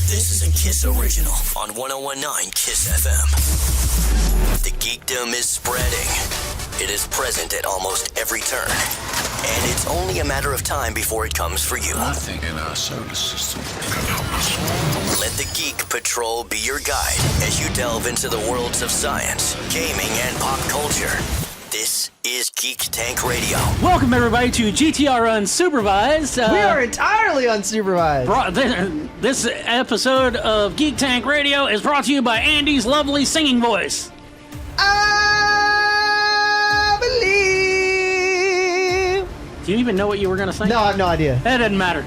This is a Kiss original on 101.9 Kiss FM. The geekdom is spreading. It is present at almost every turn. And it's only a matter of time before it comes for you. Nothing in our solar system can help us. Let the Geek Patrol be your guide as you delve into the worlds of science, gaming, and pop culture. This is Geek Tank Radio. Welcome, everybody, to GTR Unsupervised. We are entirely unsupervised. This episode of Geek Tank Radio is brought to you by Andy's lovely singing voice. I believe. Do you even know what you were going to say? No, I have no idea. That doesn't matter.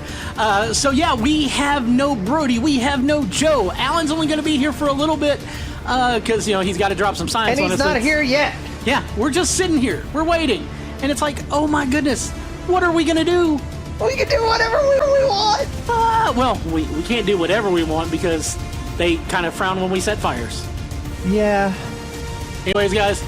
We have no Brody. We have no Joe. Alan's only going to be here for a little bit because, he's got to drop some science And on us. he's not here yet. Yeah, we're just sitting here. We're waiting. And it's like, oh my goodness, what are we going to do? We can do whatever we want. We can't do whatever we want because they kind of frown when we set fires. Yeah. Anyways, guys,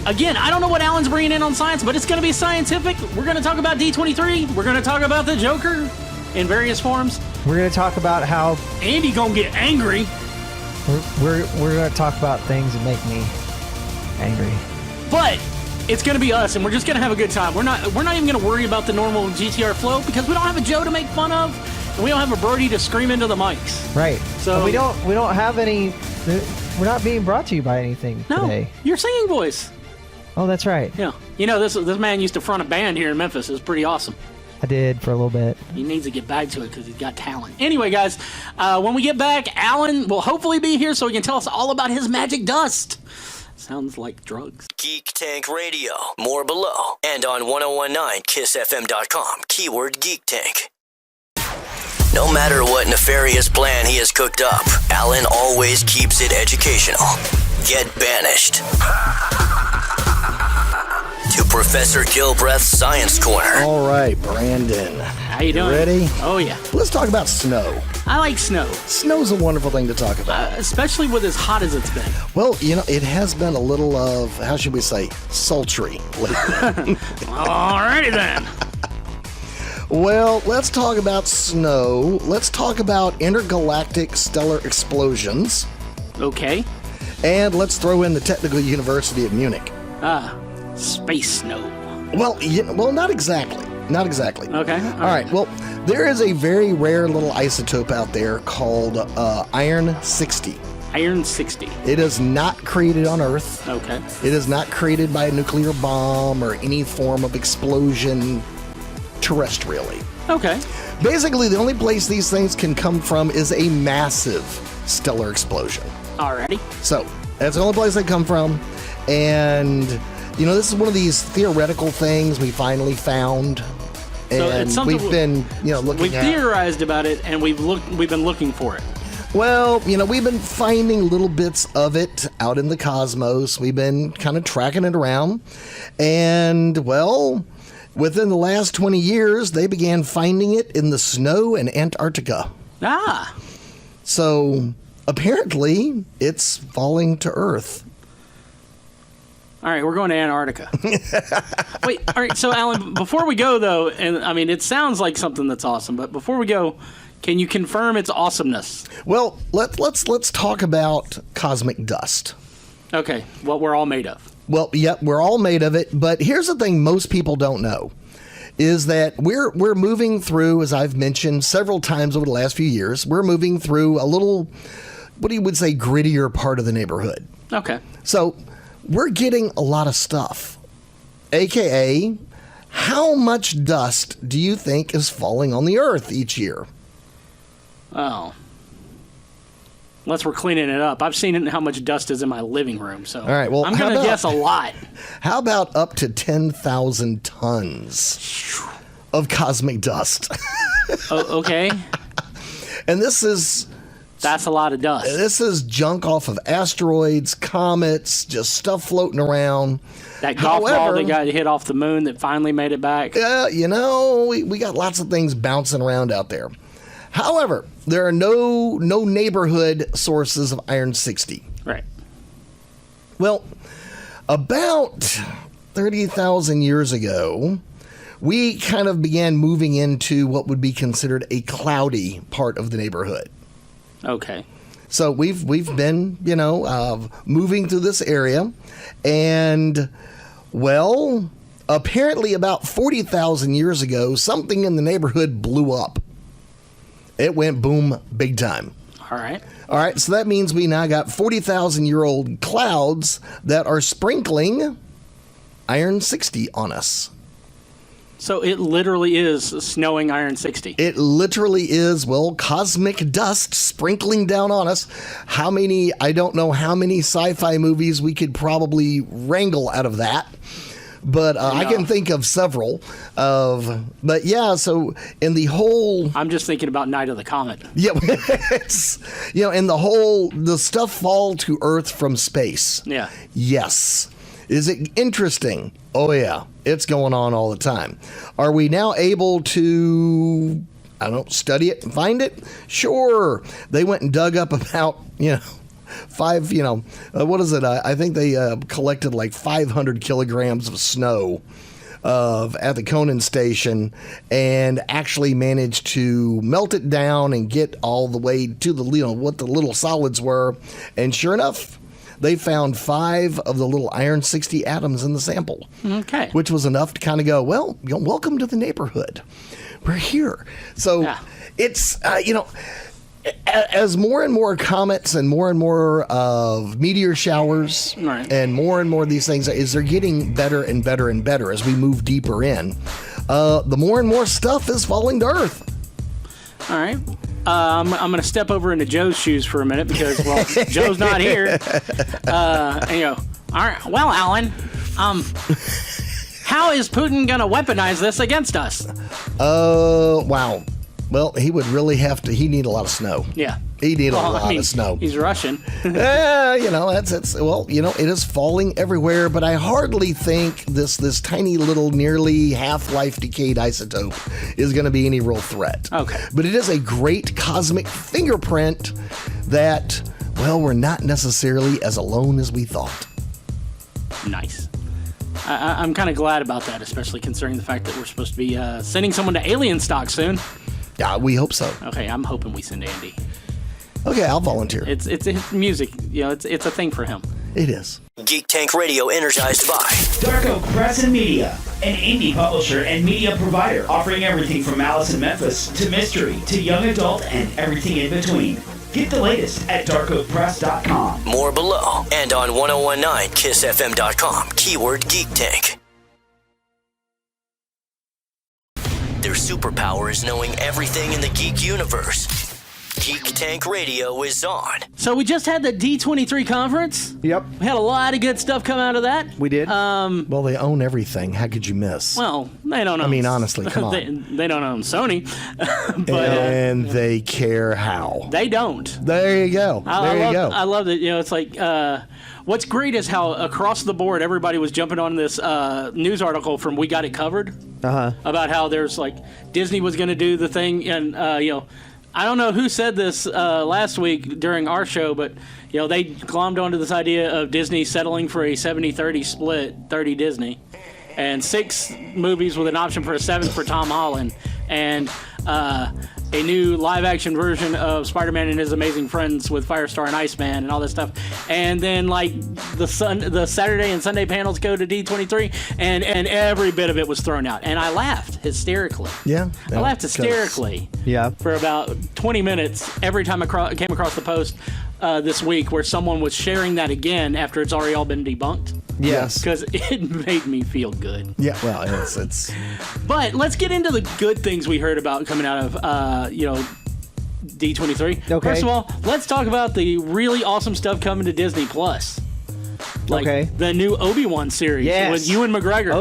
again, I don't know what Alan's bringing in on science, but it's going to be scientific. We're going to talk about D23. We're going to talk about the Joker in various forms. We're going to talk about how Andy going to get angry. we're going to talk about things that make me angry. But it's going to be us, and we're just going to have a good time. We're not even going to worry about the normal GTR flow because we don't have a Joe to make fun of, and we don't have a Brody to scream into the mics. Right. So and we don't have any. We're not being brought to you by anything today. Your singing voice. Oh, that's right. Yeah. This man used to front a band here in Memphis. It was pretty awesome. I did for a little bit. He needs to get back to it because he's got talent. Anyway, guys, when we get back, Alan will hopefully be here so he can tell us all about his magic dust. Sounds like drugs. Geek Tank Radio. More below. And on 1019kissfm.com. Keyword Geek Tank. No matter what nefarious plan he has cooked up, Alan always keeps it educational. Get banished. To Professor Gilbreth's Science Corner. All right, Brandon. How you doing? Ready? Oh, yeah. Let's talk about snow. I like snow. Snow's a wonderful thing to talk about. Especially with as hot as it's been. Well, it has been a little of, how should we say, sultry lately. Alrighty then. Well, let's talk about snow. Let's talk about intergalactic stellar explosions. Okay. And let's throw in the Technical University of Munich. Space snow. Well, not exactly. Not exactly. Okay. All right. Well, there is a very rare little isotope out there called iron-60. Iron-60. It is not created on Earth. Okay. It is not created by a nuclear bomb or any form of explosion terrestrially. Okay. Basically, the only place these things can come from is a massive stellar explosion. Alrighty. So, that's the only place they come from. And, this is one of these theoretical things we finally found. So and it's something we've been, looking we've at. We've theorized about it, and we've been looking for it. Well, we've been finding little bits of it out in the cosmos. We've been kind of tracking it around. And, well, within the last 20 years, they began finding it in the snow in Antarctica. Ah. So, apparently, it's falling to Earth. All right, we're going to Antarctica. Wait, all right, so Alan, before we go, though, and I mean, it sounds like something that's awesome, but before we go, can you confirm its awesomeness? Well, let's talk about cosmic dust. Okay, what we're all made of. Well, yep, we're all made of it, but here's the thing most people don't know, is that we're moving through, as I've mentioned several times over the last few years, we're moving through a little, what you would say, grittier part of the neighborhood. Okay. So, we're getting a lot of stuff, a.k.a. how much dust do you think is falling on the Earth each year? Oh. Unless we're cleaning it up. I've seen how much dust is in my living room, so all right, well, I'm going to guess a lot. How about up to 10,000 tons of cosmic dust? Okay. And that's a lot of dust. This is junk off of asteroids, comets, just stuff floating around. That golf ball that got hit off the moon that finally made it back. We got lots of things bouncing around out there. However, there are no neighborhood sources of iron-60. Right. Well, about 30,000 years ago, we kind of began moving into what would be considered a cloudy part of the neighborhood. Okay. So we've been, moving through this area, and, well, apparently about 40,000 years ago, something in the neighborhood blew up. It went boom big time. All right. All right, so that means we now got 40,000-year-old clouds that are sprinkling iron 60 on us. So it literally is snowing iron 60. It literally is, well, cosmic dust sprinkling down on us. I don't know how many sci-fi movies we could probably wrangle out of that. But I can think of several. But yeah, so in the whole... I'm just thinking about Night of the Comet. Yeah, it's, and the stuff fall to Earth from space. Yeah. Yes. Is it interesting? Oh, yeah. It's going on all the time. Are we now able to, study it and find it? Sure. They went and dug up about, 5, what is it? I think they collected like 500 kilograms of snow at the Conan station and actually managed to melt it down and get all the way to what the little solids were. And sure enough, they found 5 of the little iron 60 atoms in the sample. Okay. Which was enough to kind of go, well, welcome to the neighborhood. We're here. So it's, as more and more comets and more of meteor showers and more of these things, they're getting better and better and better as we move deeper in, the more and more stuff is falling to Earth. All right. I'm going to step over into Joe's shoes for a minute because, well, Joe's not here. All right. Well, Alan, how is Putin going to weaponize this against us? Wow. Well, he would really he'd need a lot of snow. Yeah. He'd need a lot of snow. He's Russian. It is falling everywhere, but I hardly think this tiny little nearly half-life decayed isotope is going to be any real threat. Okay. But it is a great cosmic fingerprint that, well, we're not necessarily as alone as we thought. Nice. I'm kind of glad about that, especially considering the fact that we're supposed to be sending someone to alien stock soon. Yeah, we hope so. Okay, I'm hoping we send Andy. Okay, I'll volunteer. It's music. It's a thing for him. It is. Geek Tank Radio, energized by Dark Oak Press and Media, an indie publisher and media provider offering everything from Alice in Memphis to mystery to young adult and everything in between. Get the latest at darkoakpress.com. More below and on 1019kissfm.com. Keyword Geek Tank. Their superpower is knowing everything in the geek universe. Geek Tank Radio is on. So we just had the D23 Conference. Yep. We had a lot of good stuff come out of that. We did. Well, they own everything. How could you miss? Well, they don't own... I mean, honestly, come on. They don't own Sony. And they care how. They don't. There you go. I love that. It's like... what's great is how across the board everybody was jumping on this news article from We Got It Covered about how there's like Disney was going to do the thing, and I don't know who said this last week during our show, but they glommed onto this idea of Disney settling for a 70-30 split, 30 Disney, and 6 movies with an option for a 7th for Tom Holland, and a new live-action version of Spider-Man and His Amazing Friends with Firestar and Iceman and all that stuff. And then, like, the Saturday and Sunday panels go to D23, and every bit of it was thrown out. And I laughed hysterically. Yeah. I laughed hysterically for about 20 minutes every time I came across the post this week where someone was sharing that again after it's already all been debunked. Yes. Because it made me feel good. Yeah, well, it's... But let's get into the good things we heard about coming out of, D23. Okay. First of all, let's talk about the really awesome stuff coming to Disney Plus. Like the new Obi-Wan series with Ewan McGregor.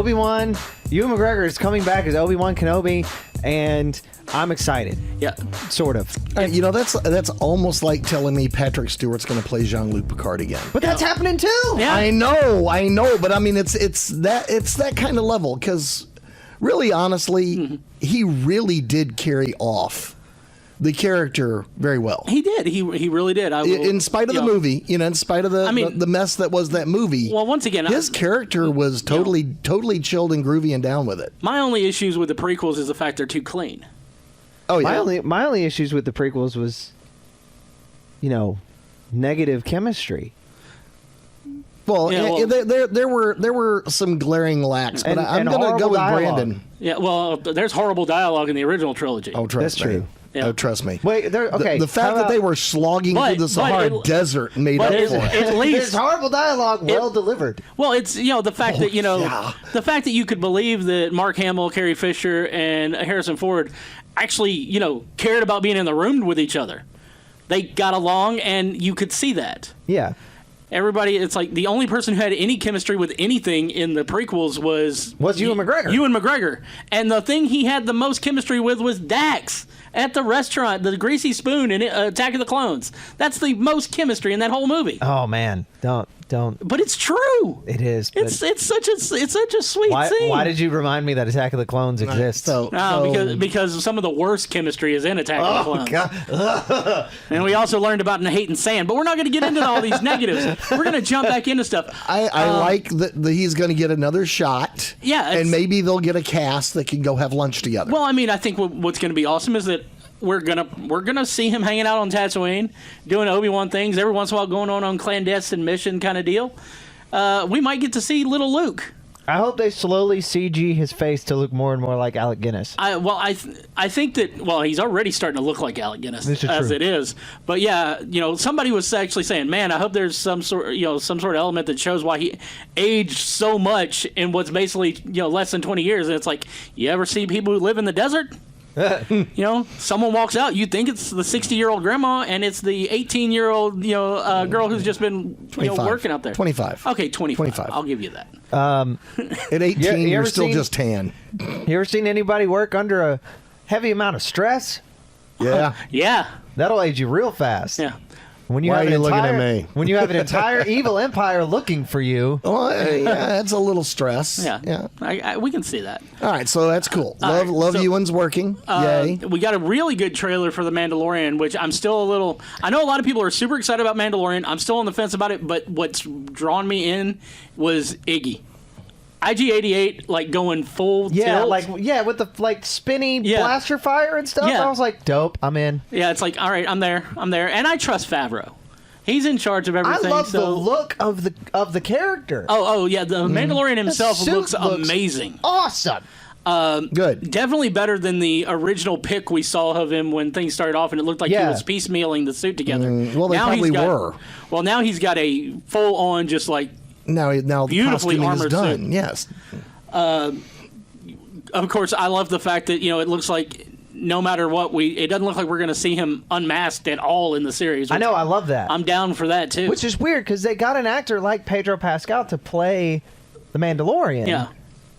Ewan McGregor is coming back as Obi-Wan Kenobi, and I'm excited. Yeah. Sort of. That's almost like telling me Patrick Stewart's going to play Jean-Luc Picard again. But that's happening too. Yeah. I know, but I mean it's that kind of level, because really, honestly, he really did carry off the character very well. He did. He really did. In spite of the movie, in spite of the mess that was that movie. Well, once again, his character was totally chilled and groovy and down with it. My only issues with the prequels is the fact they're too clean. Oh yeah. My only issues with the prequels was negative chemistry. Well, Yeah, well- there were some glaring lacks, but I'm And going to horrible go with dialogue. Brandon. Yeah, well, there's horrible dialogue in the original trilogy. Oh, trust That's me. true. Yeah. Oh, trust me. Wait, okay. The fact that they were slogging But- through the but Sahara it- Desert made but up it- for it. at least There's horrible dialogue, well delivered. Well, it's the fact that yeah. the fact that you could believe that Mark Hamill, Carrie Fisher, and Harrison Ford actually cared about being in the room with each other. They got along, and you could see that. Yeah. Everybody, it's like the only person who had any chemistry with anything in the prequels was Ewan McGregor. Ewan McGregor, and the thing he had the most chemistry with was Dax at the restaurant, the greasy spoon in Attack of the Clones. That's the most chemistry in that whole movie. Oh man, don't. But it's true. It is. But It's such a sweet scene. why did you remind me that Attack of the Clones exists? Because some of the worst chemistry is in Attack of the Clones. God. And we also learned about hate and sand. But we're not going to get into all these negatives. We're going to jump back into stuff. I like that he's going to get another shot. Yeah, and maybe they'll get a cast that can go have lunch together. Well, I mean, I think what's going to be awesome is that we're gonna see him hanging out on Tatooine, doing Obi-Wan things every once in a while, going on clandestine mission kind of deal. We might get to see little Luke. I hope they slowly CG his face to look more and more like Alec Guinness. I think that he's already starting to look like Alec Guinness This is as true. it is. But yeah, somebody was actually saying, man, I hope there's some sort of element that shows why he aged so much in what's basically less than 20 years. And it's like, you ever see people who live in the desert? Someone walks out, you think it's the 60-year-old grandma, and it's the 18-year-old girl who's just been 25. working out there. 25. Okay, 25. 25. I'll give you that. At 18, you you're ever still seen- just tan. You ever seen anybody work under a heavy amount of stress? Yeah. Yeah, That'll age you real fast. yeah. When you Why have are an you looking at entire- me? When you have an entire evil empire looking for you. Well, yeah, it's a little stress. Yeah. We can see that. All right, so that's cool. right, Love so- Ewan's working. Yay. We got a really good trailer for The Mandalorian, which I'm still a little... I know a lot of people are super excited about Mandalorian. I'm still on the fence about it, but what's drawn me in was Iggy. IG-88, going full Yeah, tilt. with the spinny Yeah. blaster fire and stuff. Yeah. I was like, dope, I'm in. Yeah, it's like, all right, I'm there. And I trust Favreau. He's in charge of I everything. love the so... look of the character. Oh, yeah, the Mandalorian himself suit looks amazing. Awesome. Good. Definitely better than the original pic we saw of him when things started off, and it looked like he Yeah. was piecemealing the suit together. well, they probably were. Well, now he's got a full-on, just like, Now the beautifully costuming is armored done. suit. Yes. of course, I love the fact that, it looks like no matter what, it doesn't look like we're going to see him unmasked at all in the series. I know, I love that. I'm down for that, too. Which is weird, because they got an actor like Pedro Pascal to play the Mandalorian. Yeah.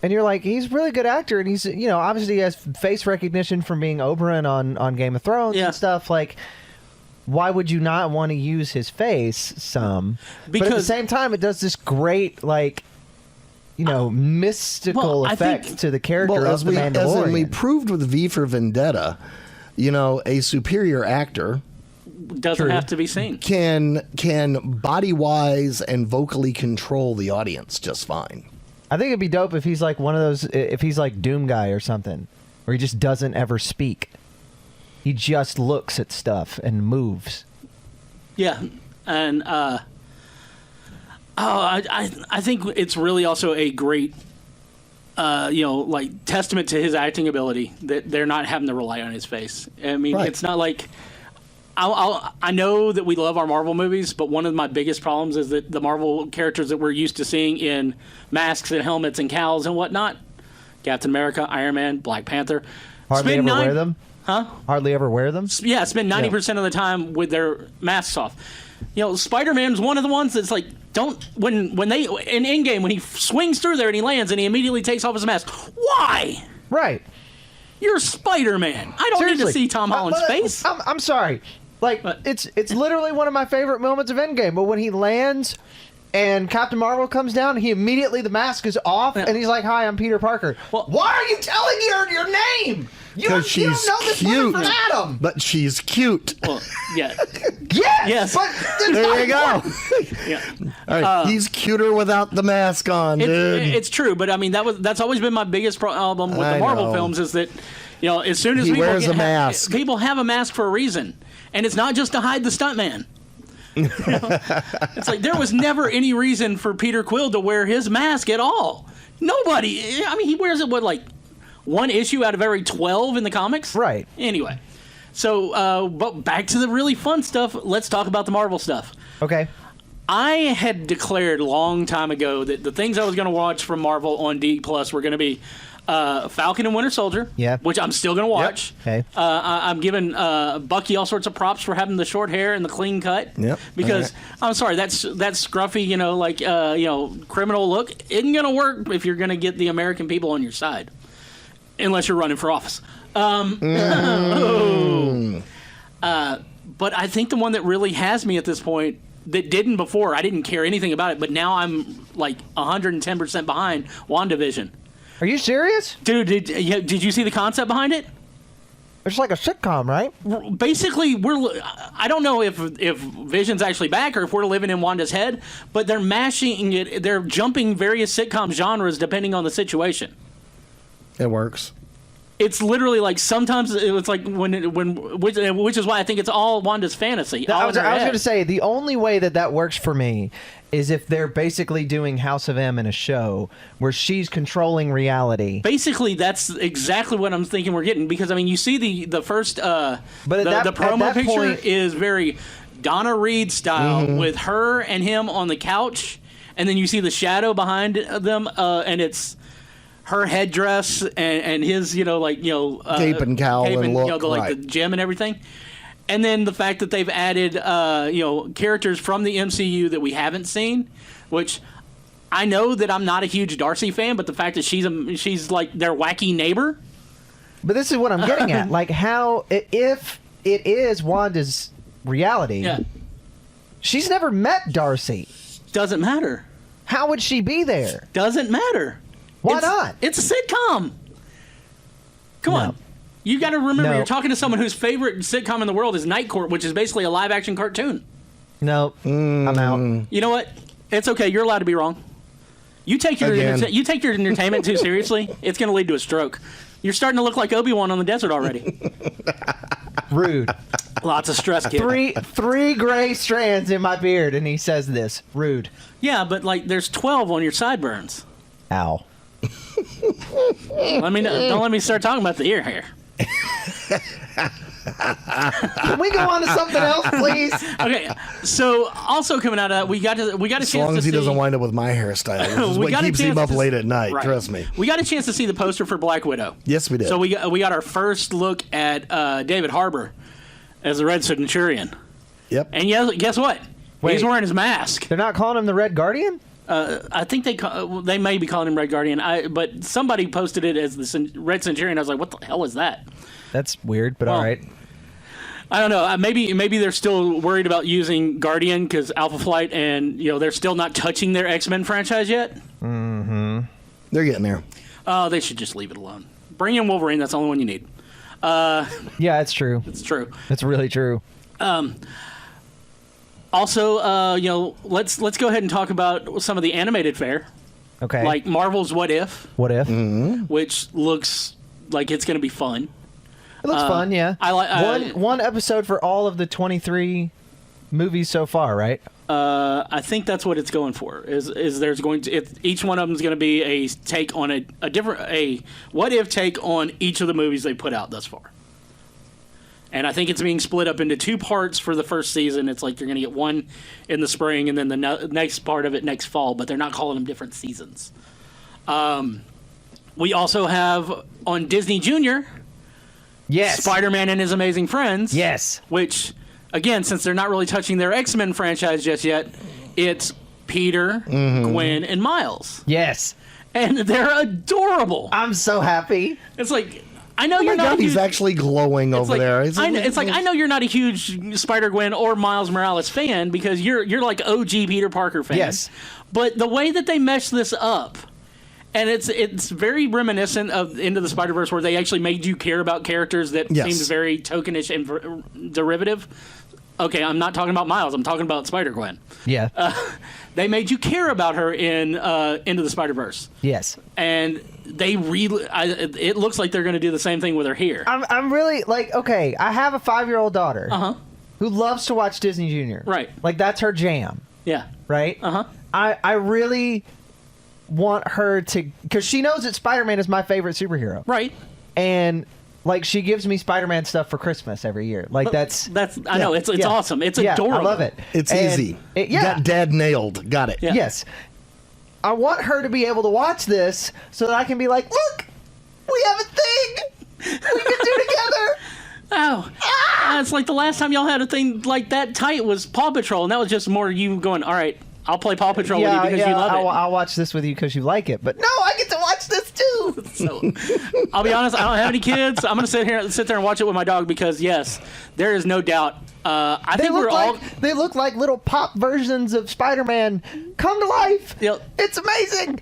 And you're like, he's a really good actor, and he's, obviously he has face recognition from being Oberyn on Game of Thrones Yeah. and stuff. Like, why would you not want to use his face some? But at the Because- same time, it does this great, mystical Well, I effect think- to the character Well, of as the we Mandalorian. proved with V for Vendetta, a superior actor doesn't have to be seen. can body wise and vocally control the audience just fine. I think it'd be dope if he's like one of those, if he's like Doom Guy or something, where he just doesn't ever speak. He just looks at stuff and moves. Yeah, and I think it's really also a great, testament to his acting ability that they're not having to rely on his face. I mean, Right. it's not like I know that we love our Marvel movies, but one of my biggest problems is that the Marvel characters that we're used to seeing in masks and helmets and cowls and whatnot, Captain America, Iron Man, Black Panther, Hardly spend ever nine- wear them. Huh? Hardly ever wear them. Yeah, spend 90% of the time with their masks off. Spider-Man's one of the ones that's like, when they in Endgame, when he swings through there and he lands and he immediately takes off his mask. Why? Right. You're Spider-Man. I don't need to Seriously. see Tom Holland's But, face. I'm sorry. It's literally one of my favorite moments of Endgame. But when he lands and Captain Marvel comes down, the mask is off, and he's like, "Hi, I'm Peter Parker." Well- why are you telling your name? You don't Because she's know this woman cute. from Adam. But she's cute. Well, yeah. Yes. Yes. But There you go. Yeah. All right, he's cuter without the mask on, dude. It's true, but I mean that's always been my biggest problem with I the Marvel know. films is that as soon as He people wears a mask. people have a mask for a reason, And it's not just to hide the stuntman. It's like there was never any reason for Peter Quill to wear his mask at all. Nobody. I mean, he wears it, like one issue out of every 12 in the comics? Right. Anyway. So, but back to the really fun stuff. Let's talk about the Marvel stuff. Okay. I had declared a long time ago that the things I was going to watch from Marvel on D+ were going to be Falcon and Winter Soldier, which I'm still going to watch. Yep. Okay. I'm giving Bucky all sorts of props for having the short hair and the clean cut. Yep. Because I'm sorry, that scruffy, criminal look isn't going to work if you're going to get the American people on your side, unless you're running for office. But I think the one that really has me at this point, that didn't before, I didn't care anything about it, but now I'm like 110% behind WandaVision. Are you serious? Dude, did you see the concept behind it? It's like a sitcom, right? Basically, I don't know if Vision's actually back or if we're living in Wanda's head, but they're mashing it. They're jumping various sitcom genres depending on the situation. It works. It's literally like sometimes it's like which is why I think it's all Wanda's fantasy. I was going to say the only way that works for me is if they're basically doing House of M in a show where she's controlling reality. Basically, that's exactly what I'm thinking we're getting, because I mean you see the first the promo picture point, is very Donna Reed style with her and him on the couch, and then you see the shadow behind them, and it's her headdress and his, cape and cowl and look, the gem and everything. And then the fact that they've added, characters from the MCU that we haven't seen, which I know that I'm not a huge Darcy fan, but the fact that she's like their wacky neighbor. But this is what I'm getting at. Like how, if it is Wanda's reality, she's never met Darcy. Doesn't matter. How would she be there? Doesn't matter. Why not? It's a sitcom. Come on. You got to remember, you're talking to someone whose favorite sitcom in the world is Night Court, which is basically a live-action cartoon. No, I'm out. You know what? It's okay. You're allowed to be wrong. You take your entertainment too seriously, it's going to lead to a stroke. You're starting to look like Obi-Wan on the desert already. Rude. Lots of stress, kid. Three gray strands in my beard, and he says this. Rude. Yeah, but there's 12 on your sideburns. Ow. Don't let me start talking about the ear hair. Can we go on to something else, please? Okay. So also coming out of that, we got a chance to see. As long as he doesn't wind up with my hairstyle, which is what keeps him up late at night. Right. Trust me. We got a chance to see the poster for Black Widow. Yes, we did. So we got our first look at David Harbour as the Red Centurion. Yep. And guess what? Wait, he's wearing his mask. They're not calling him the Red Guardian? I think they may be calling him Red Guardian. But somebody posted it as the Red Centurion. I was like, what the hell is that? That's weird, but all right. I don't know. Maybe they're still worried about using Guardian because Alpha Flight and they're still not touching their X-Men franchise yet. Mm-hmm. They're getting there. They should just leave it alone. Bring in Wolverine. That's the only one you need. Yeah, it's true. It's true. It's really true. Also, let's go ahead and talk about some of the animated fare. Okay. Like Marvel's What If. What If? Mm-hmm. Which looks like it's going to be fun. It looks fun, yeah. I like one episode for all of the 23 movies so far, right? I think that's what it's going for. Is there's going to each one of them is going to be a take on a different what if take on each of the movies they put out thus far. And I think it's being split up into two parts for the first season. It's like you're going to get one in the spring and then the next part of it next fall, but they're not calling them different seasons. We also have on Disney Junior. Yes. Spider-Man and His Amazing Friends. Yes. Which, again, since they're not really touching their X-Men franchise just yet, it's Peter, Gwen, and Miles. Yes. And they're adorable. I'm so happy. It's like, I know you're not. He's actually glowing over there. It's like I know you're not a huge Spider-Gwen or Miles Morales fan because you're like OG Peter Parker fan. Yes. But the way that they mesh this up, and it's very reminiscent of Into the Spider-Verse, where they actually made you care about characters that seemed very tokenish and derivative. Okay, I'm not talking about Miles. I'm talking about Spider-Gwen. Yeah. They made you care about her in Into the Spider-Verse. Yes. And they it looks like they're going to do the same thing with her here. I'm really like, okay, I have a 5-year-old daughter. Uh-huh. who loves to watch Disney Junior. Right. Like, that's her jam. Yeah. Right? Uh-huh. I really want her to... Because she knows that Spider-Man is my favorite superhero. Right. And... Like, she gives me Spider-Man stuff for Christmas every year. Like, that's I know, it's awesome. It's adorable. I love it. It's And easy. yeah. Got Dad nailed. Got it. Yeah. Yes. I want her to be able to watch this so that I can be like, look, we have a thing we can do together. Oh, it's like the last time y'all had a thing like that tight was Paw Patrol, and that was just more you going, all right, I'll play Paw Patrol with you because you love it. I'll watch this with you because you like it. But no, I get to watch this too. So, I'll be honest, I don't have any kids. I'm going to sit there and watch it with my dog because, yes, there is no doubt. I think we're all... They look like little pop versions of Spider-Man come to life. Yep. It's amazing.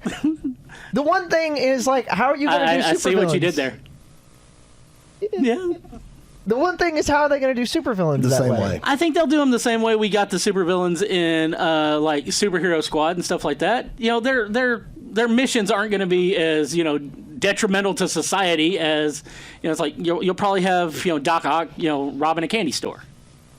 The one thing is, like, how are you going to do supervillains? I see what you did there. Yeah. The one thing is, how are they going to do supervillains The that same way? way. I think they'll do them the same way we got the supervillains in like Superhero Squad and stuff like that. You know, their missions aren't going to be as, you know, detrimental to society as, you know, it's like you'll probably have, you know, Doc Ock, you know, robbing a candy store,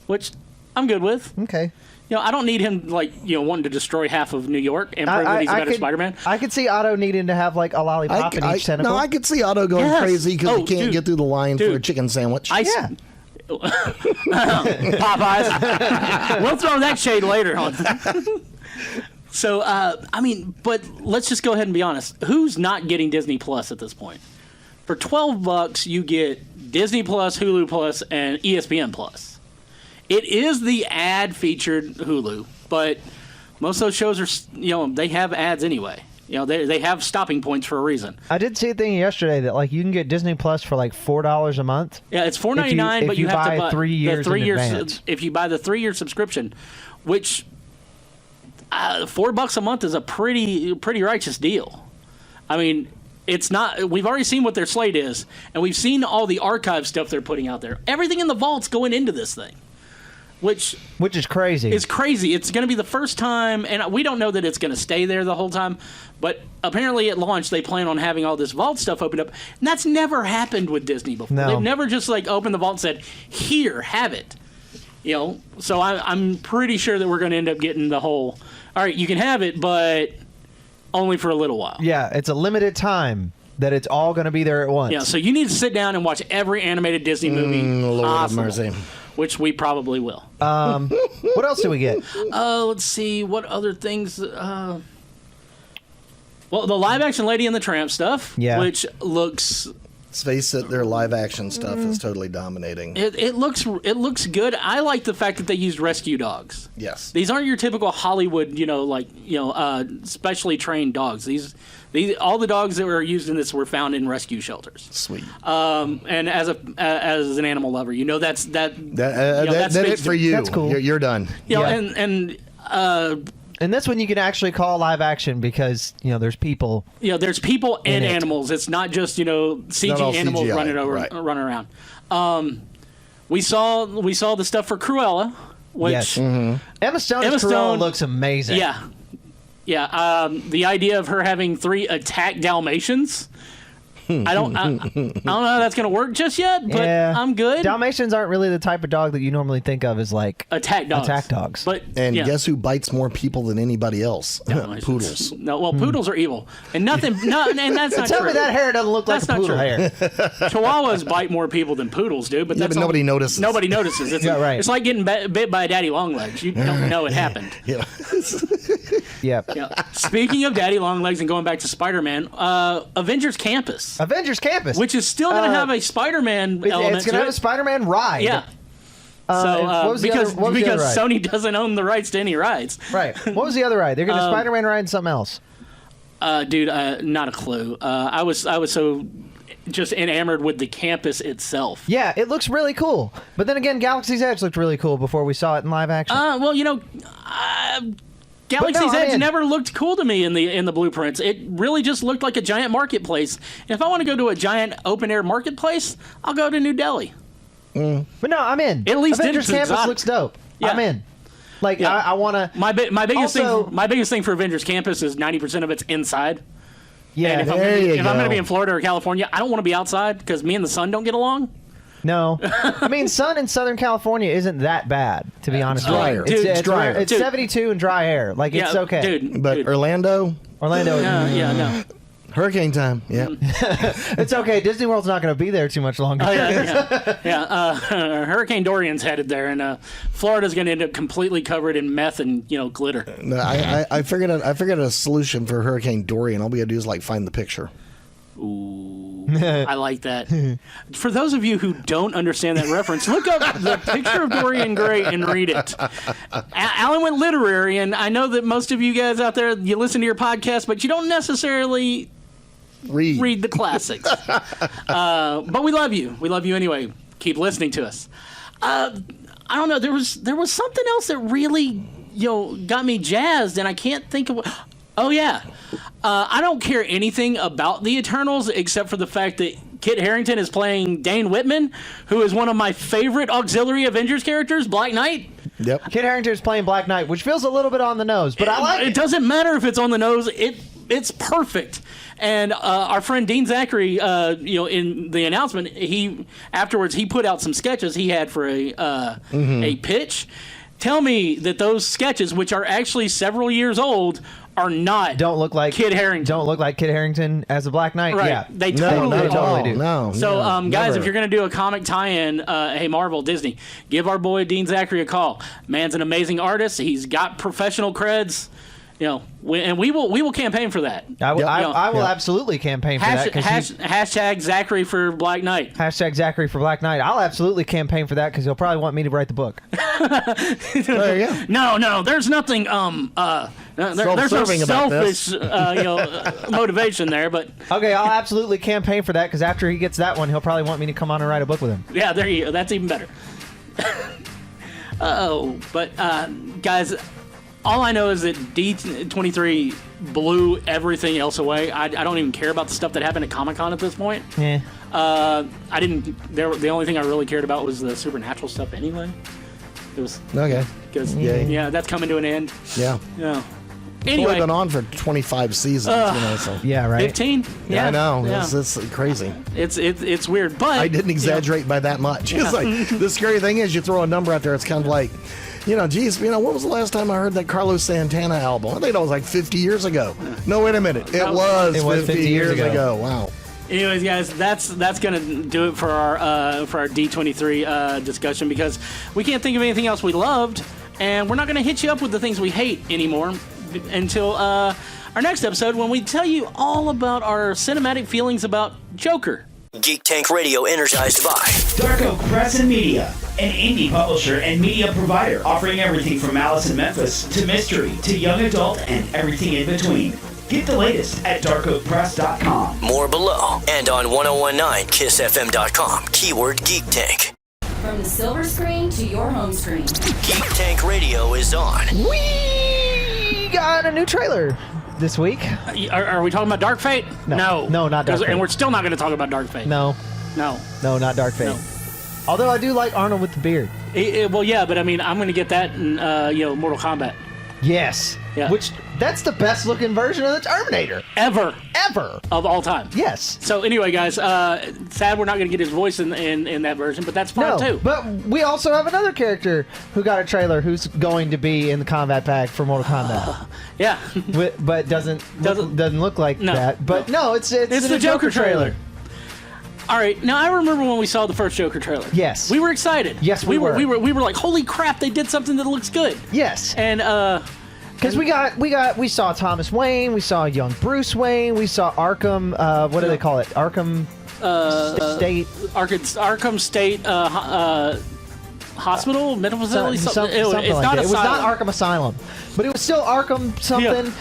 which I'm good with. Okay. You know, I don't need him, like, you know, wanting to destroy half of New York and prove that he's a better Spider-Man. I could see Otto needing to have, like, a lollipop in each tentacle. No, I could see Otto going crazy because he can't get through the line for a chicken sandwich. Yeah. Popeyes. We'll throw that shade later on. So, I mean, but let's just go ahead and be honest. Who's not getting Disney Plus at this point? For $12, you get Disney Plus, Hulu Plus, and ESPN Plus. It is the ad-featured Hulu, but most of those shows are, you know, they have ads anyway. You know, they have stopping points for a reason. I did see a thing yesterday that, like, you can get Disney Plus for, like, $4 a month. Yeah, it's $4.99, but you have to buy 3 years in advance. If you buy the 3-year subscription, which $4 a month is a pretty righteous deal. I mean, it's not. We've already seen what their slate is, and we've seen all the archive stuff they're putting out there. Everything in the vault's going into this thing. Which is crazy. It's crazy. It's going to be the first time, and we don't know that it's going to stay there the whole time, but apparently at launch they plan on having all this vault stuff opened up, and that's never happened with Disney before. No. They've never just like opened the vault and said, "Here, have it." You know, so I'm pretty sure that we're going to end up getting the whole. All right, you can have it, but only for a little while. Yeah, it's a limited time that it's all going to be there at once. Yeah, so you need to sit down and watch every animated Disney movie Lord have possible. mercy. Which we probably will. What else do we get? Let's see. What other things? Well, the live-action Lady and the Tramp stuff, which looks... Let's face it, their live-action stuff is totally dominating. It looks good. I like the fact that they used rescue dogs. Yes. These aren't your typical Hollywood, specially trained dogs. These all the dogs that were used in this were found in rescue shelters. Sweet. And as an animal lover, you know that's That's it for you. That's cool. You're done. You know, And that's when you can actually call live action because, you know, there's people. Yeah, there's people and in it. animals. It's not just, you know, CG all animals CGI, running around. We saw the stuff for Cruella, which Yes. Emma Stone's Cruella looks amazing. Yeah. Yeah, the idea of her having 3 attack Dalmatians, I don't know how that's going to work just yet, but I'm good. Dalmatians aren't really the type of dog that you normally think of as, like, attack dogs. But guess who bites more people than anybody else? Poodles. No, well, poodles are evil, and and that's not tell true. me that hair doesn't look like That's a not poodle true. hair. Chihuahuas bite more people than poodles do, but that's nobody notices. Nobody notices. It's, right. It's like getting bit by a daddy longlegs. You don't know it happened. Yeah. Yeah. Speaking of daddy longlegs and going back to Spider-Man, Avengers Campus. Which is still going to have a Spider-Man element. It's going to have a Spider-Man ride. Yeah. Because Sony doesn't own the rights to any rides. Right. What was the other ride? They're going to Spider-Man ride and something else. Dude, not a clue. I was so just enamored with the campus itself. Yeah, it looks really cool. But then again, Galaxy's Edge looked really cool before we saw it in live action. Well, you know, Galaxy's Edge never looked cool to me in the blueprints. It really just looked like a giant marketplace. And if I want to go to a giant open-air marketplace, I'll go to New Delhi. But no, I'm in. At least Avengers it's Campus exotic. Looks dope. Yeah. I'm in. Like, yeah. I want to... My biggest thing for Avengers Campus is 90% of it's inside. Yeah, and if I'm going to be in Florida or California, I don't want to be outside because me and the sun don't get along. No, I mean, sun in Southern California isn't that bad, to be honest. drier. It's drier. It's 72 and dry air. Like it's okay. Dude. But Orlando, No. hurricane time. Yeah. It's okay. Disney World's not going to be there too much longer. Oh, yeah. Hurricane Dorian's headed there, and Florida's going to end up completely covered in meth and glitter. No, I figured a solution for Hurricane Dorian. All we gotta do is find the picture. Ooh, I like that. For those of you who don't understand that reference, look up the picture of Dorian Gray and read it. Alan went literary, and I know that most of you guys out there, you listen to your podcast, but you don't necessarily read the classics. But we love you. We love you anyway. Keep listening to us. I don't know. There was something else that really got me jazzed, and I can't think of what. Oh, yeah. I don't care anything about the Eternals except for the fact that Kit Harington is playing Dane Whitman, who is one of my favorite auxiliary Avengers characters, Black Knight. Yep. Kit Harington is playing Black Knight, which feels a little bit on the nose, but I like it. It doesn't matter if it's on the nose. It's perfect. And our friend Dean Zachary, in the announcement, he put out some sketches he had for a pitch. Tell me that those sketches, which are actually several years old, don't look like Kit Harington. Don't look like Kit Harington as a Black Knight. Right. Yeah, They totally do. No. So, guys, never. if you're going to do a comic tie-in, hey, Marvel, Disney, give our boy Dean Zachary a call. Man's an amazing artist. He's got professional creds. And we will campaign for that. I will absolutely campaign for that. Hashtag Zachary for Black Knight. Hashtag Zachary for Black Knight. I'll absolutely campaign for that because he'll probably want me to write the book. There you go. No, there's nothing. There's no Self-serving about selfish, motivation there. But Okay, I'll absolutely campaign for that because after he gets that one, he'll probably want me to come on and write a book with him. yeah, there you go. That's even better. But guys. All I know is that D23 blew everything else away. I don't even care about the stuff that happened at Comic-Con at this point. Yeah. I didn't. The only thing I really cared about was the supernatural stuff. Anyway, it was Okay. because Yeah. that's coming to an end. Yeah. Yeah. It's only Anyway, been on for 25 seasons. So. Yeah, right. 15. Yeah, I know. Yeah. It's crazy. It's weird, but I didn't exaggerate by that much. It's like the scary thing is you throw a number out there. It's kind of like, geez, when was the last time I heard that Carlos Santana album? I think that was like 50 years ago. No, wait a minute. It was 50 years ago. Wow. Anyways, guys, that's gonna do it for our D23 discussion because we can't think of anything else we loved, and we're not gonna hit you up with the things we hate anymore until our next episode when we tell you all about our cinematic feelings about Joker. Geek Tank Radio energized by Dark Oak Press and Media, an indie publisher and media provider offering everything from Alice in Memphis to mystery to young adult and everything in between. Get the latest at darkoakpress.com. More below and on 1019kissfm.com. Keyword Geek Tank. From the silver screen to your home screen. Geek Tank Radio is on. We got a new trailer this week. Are we talking about Dark Fate? No, not Dark Fate. And we're still not going to talk about Dark Fate. No, not Dark Fate. No. Although I do like Arnold with the beard. Well, yeah, but I mean, I'm going to get that in Mortal Kombat. Yes. Yeah. Which that's the best looking version of the Terminator Ever of all time. Yes. So anyway, guys, sad we're not going to get his voice in that version, but that's fine too. But we also have another character who got a trailer who's going to be in the combat pack for Mortal Kombat. Yeah. But doesn't look like that. But no, it's the Joker trailer. All right, now I remember when we saw the first Joker trailer. Yes. We were excited. Yes, we were. We were like, holy crap, they did something that looks good. Yes. And because we saw Thomas Wayne, we saw young Bruce Wayne, we saw Arkham. What do they call it? Arkham State. Arkham State Hospital, mental facility. Something It's like not that. It was asylum. not Arkham Asylum, but it was still Arkham something.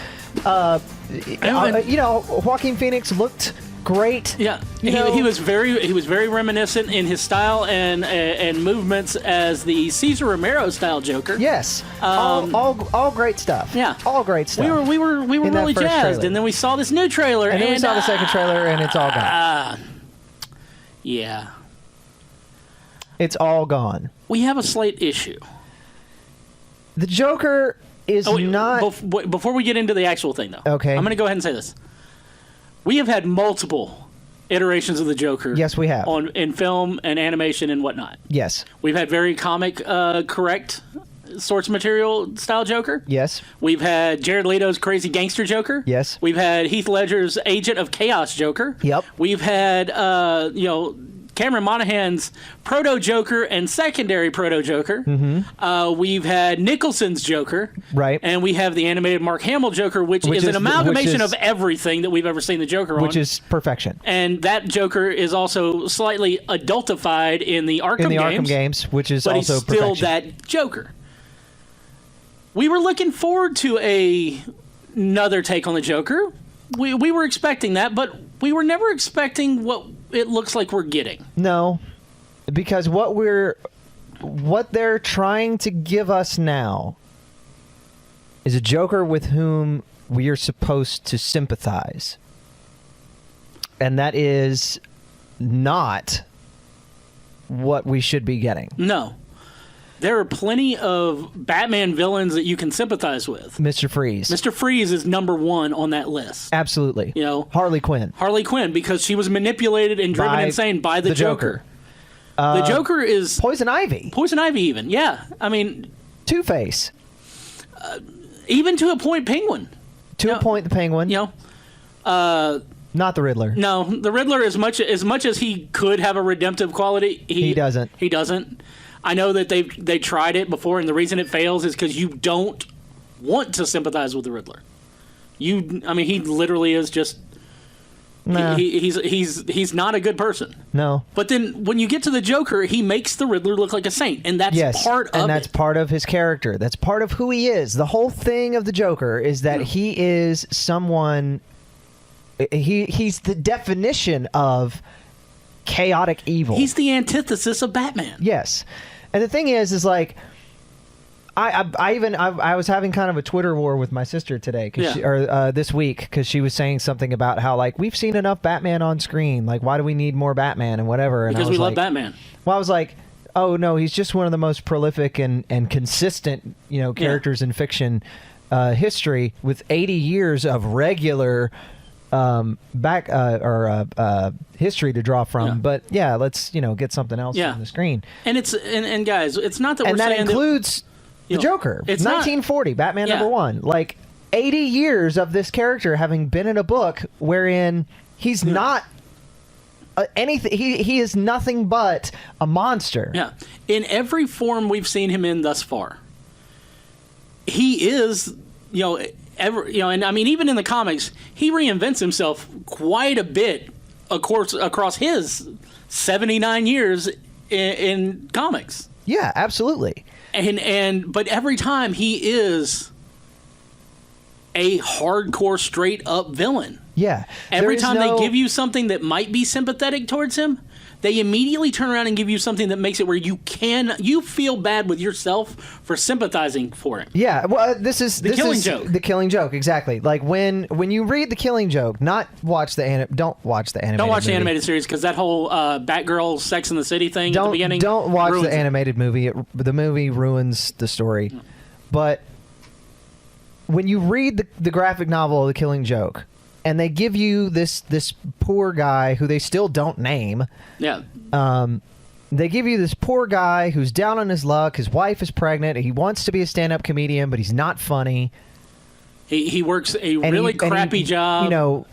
Joaquin Phoenix looked great. Yeah, he was very reminiscent in his style and movements as the Cesar Romero style Joker. Yes, all great stuff. Yeah, all great stuff. We were really jazzed, trailer. and then we saw this new trailer, and then we saw the second trailer, and it's all gone. Yeah, it's all gone. We have a slight issue. The Joker is not. Before we get into the actual thing, though, okay, I'm going to go ahead and say this. We have had multiple iterations of the Joker. Yes, we have. In film and animation and whatnot. Yes. We've had very comic correct source material style Joker. Yes. We've had Jared Leto's crazy gangster Joker. Yes. We've had Heath Ledger's Agent of Chaos Joker. Yep. We've had Cameron Monaghan's proto Joker and secondary proto Joker. Mm-hmm. We've had Nicholson's Joker. Right. And we have the animated Mark Hamill Joker, which is an amalgamation of everything that we've ever seen the Joker on. Which is perfection. And that Joker is also slightly adultified in the Arkham games. Arkham games, which is but also he's still perfection. that Joker. We were looking forward to another take on the Joker. We were expecting that, but we were never expecting what it looks like we're getting. No, because what they're trying to give us now is a Joker with whom we are supposed to sympathize. And that is not what we should be getting. No. There are plenty of Batman villains that you can sympathize with. Mr. Freeze. Mr. Freeze is number one on that list. Absolutely. You know, Harley Quinn. Harley Quinn, because she was manipulated and driven insane by the Joker. The Joker is... Poison Ivy. Poison Ivy even, yeah. I mean... Two-Face. Even to a point, Penguin. To a point, the Penguin. You know... Not the Riddler. No, the Riddler, as much as he could have a redemptive quality, he doesn't. He doesn't. I know that they tried it before, and the reason it fails is because you don't want to sympathize with the Riddler. He literally is just. Nah. He's not a good person. No. But then when you get to the Joker, he makes the Riddler look like a saint, and that's part of it. And that's part of his character. That's part of who he is. The whole thing of the Joker is that he is someone. He's the definition of chaotic evil. He's the antithesis of Batman. Yes. And the thing is like, I was having kind of a Twitter war with my sister today, this week, because she was saying something about how, like, we've seen enough Batman on screen. Like, why do we need more Batman and whatever? And because we love Batman. Well, I was like, oh no, he's just one of the most prolific and consistent, characters in fiction history, with 80 years of regular history to draw from. But let's get something else on the screen. And it's and guys, it's not that we're saying that includes the Joker. It's 1940 Batman #1. Like 80 years of this character having been in a book wherein he's not anything. He is nothing but a monster. Yeah, in every form we've seen him in thus far, he is and I mean, even in the comics, he reinvents himself quite a bit, of course, across his 79 years in comics. Yeah, absolutely. But every time he is a hardcore, straight up villain. Yeah. Every time they give you something that might be sympathetic towards him, they immediately turn around and give you something that makes it where you feel bad with yourself for sympathizing for him. Yeah, well, this is The Killing Joke. The Killing Joke, exactly. Like when you read The Killing Joke, don't watch the animated. Don't watch the animated series, because that whole Batgirl Sex in the City thing at the beginning. Don't watch the animated movie. The movie ruins the story. But when you read the graphic novel The Killing Joke, and they give you this poor guy who they still don't name. Yeah. They give you this poor guy who's down on his luck. His wife is pregnant. He wants to be a stand-up comedian, but he's not funny. He works a really crappy job.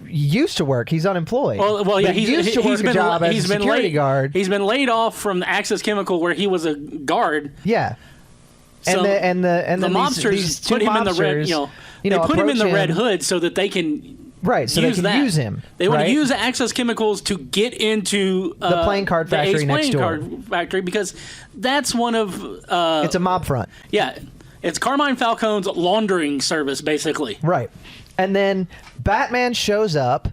He used to work. He's unemployed. Well, yeah. He used to work a job as a security guard. He's been laid off from the Access Chemical, where he was a guard. Yeah. So and the mobsters these two put him in the red. They put him in the Red Hood so that they can. Right, so they can use him. They want to use the Access Chemicals to get into the playing card factory next door. Because that's one of... it's a mob front. Yeah, it's Carmine Falcone's laundering service, basically. Right. And then Batman shows up,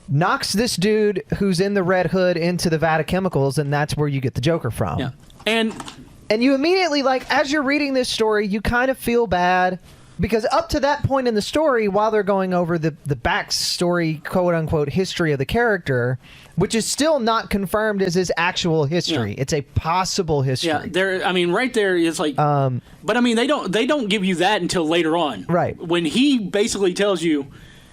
knocks this dude who's in the Red Hood into the vat of chemicals, and that's where you get the Joker from. Yeah. And you immediately, like, as you're reading this story, you kind of feel bad. Because up to that point in the story, while they're going over the backstory, quote-unquote, history of the character, which is still not confirmed as his actual history. Yeah. It's a possible history. Yeah, right there, it's like... but, they don't give you that until later on. Right. When he basically tells you,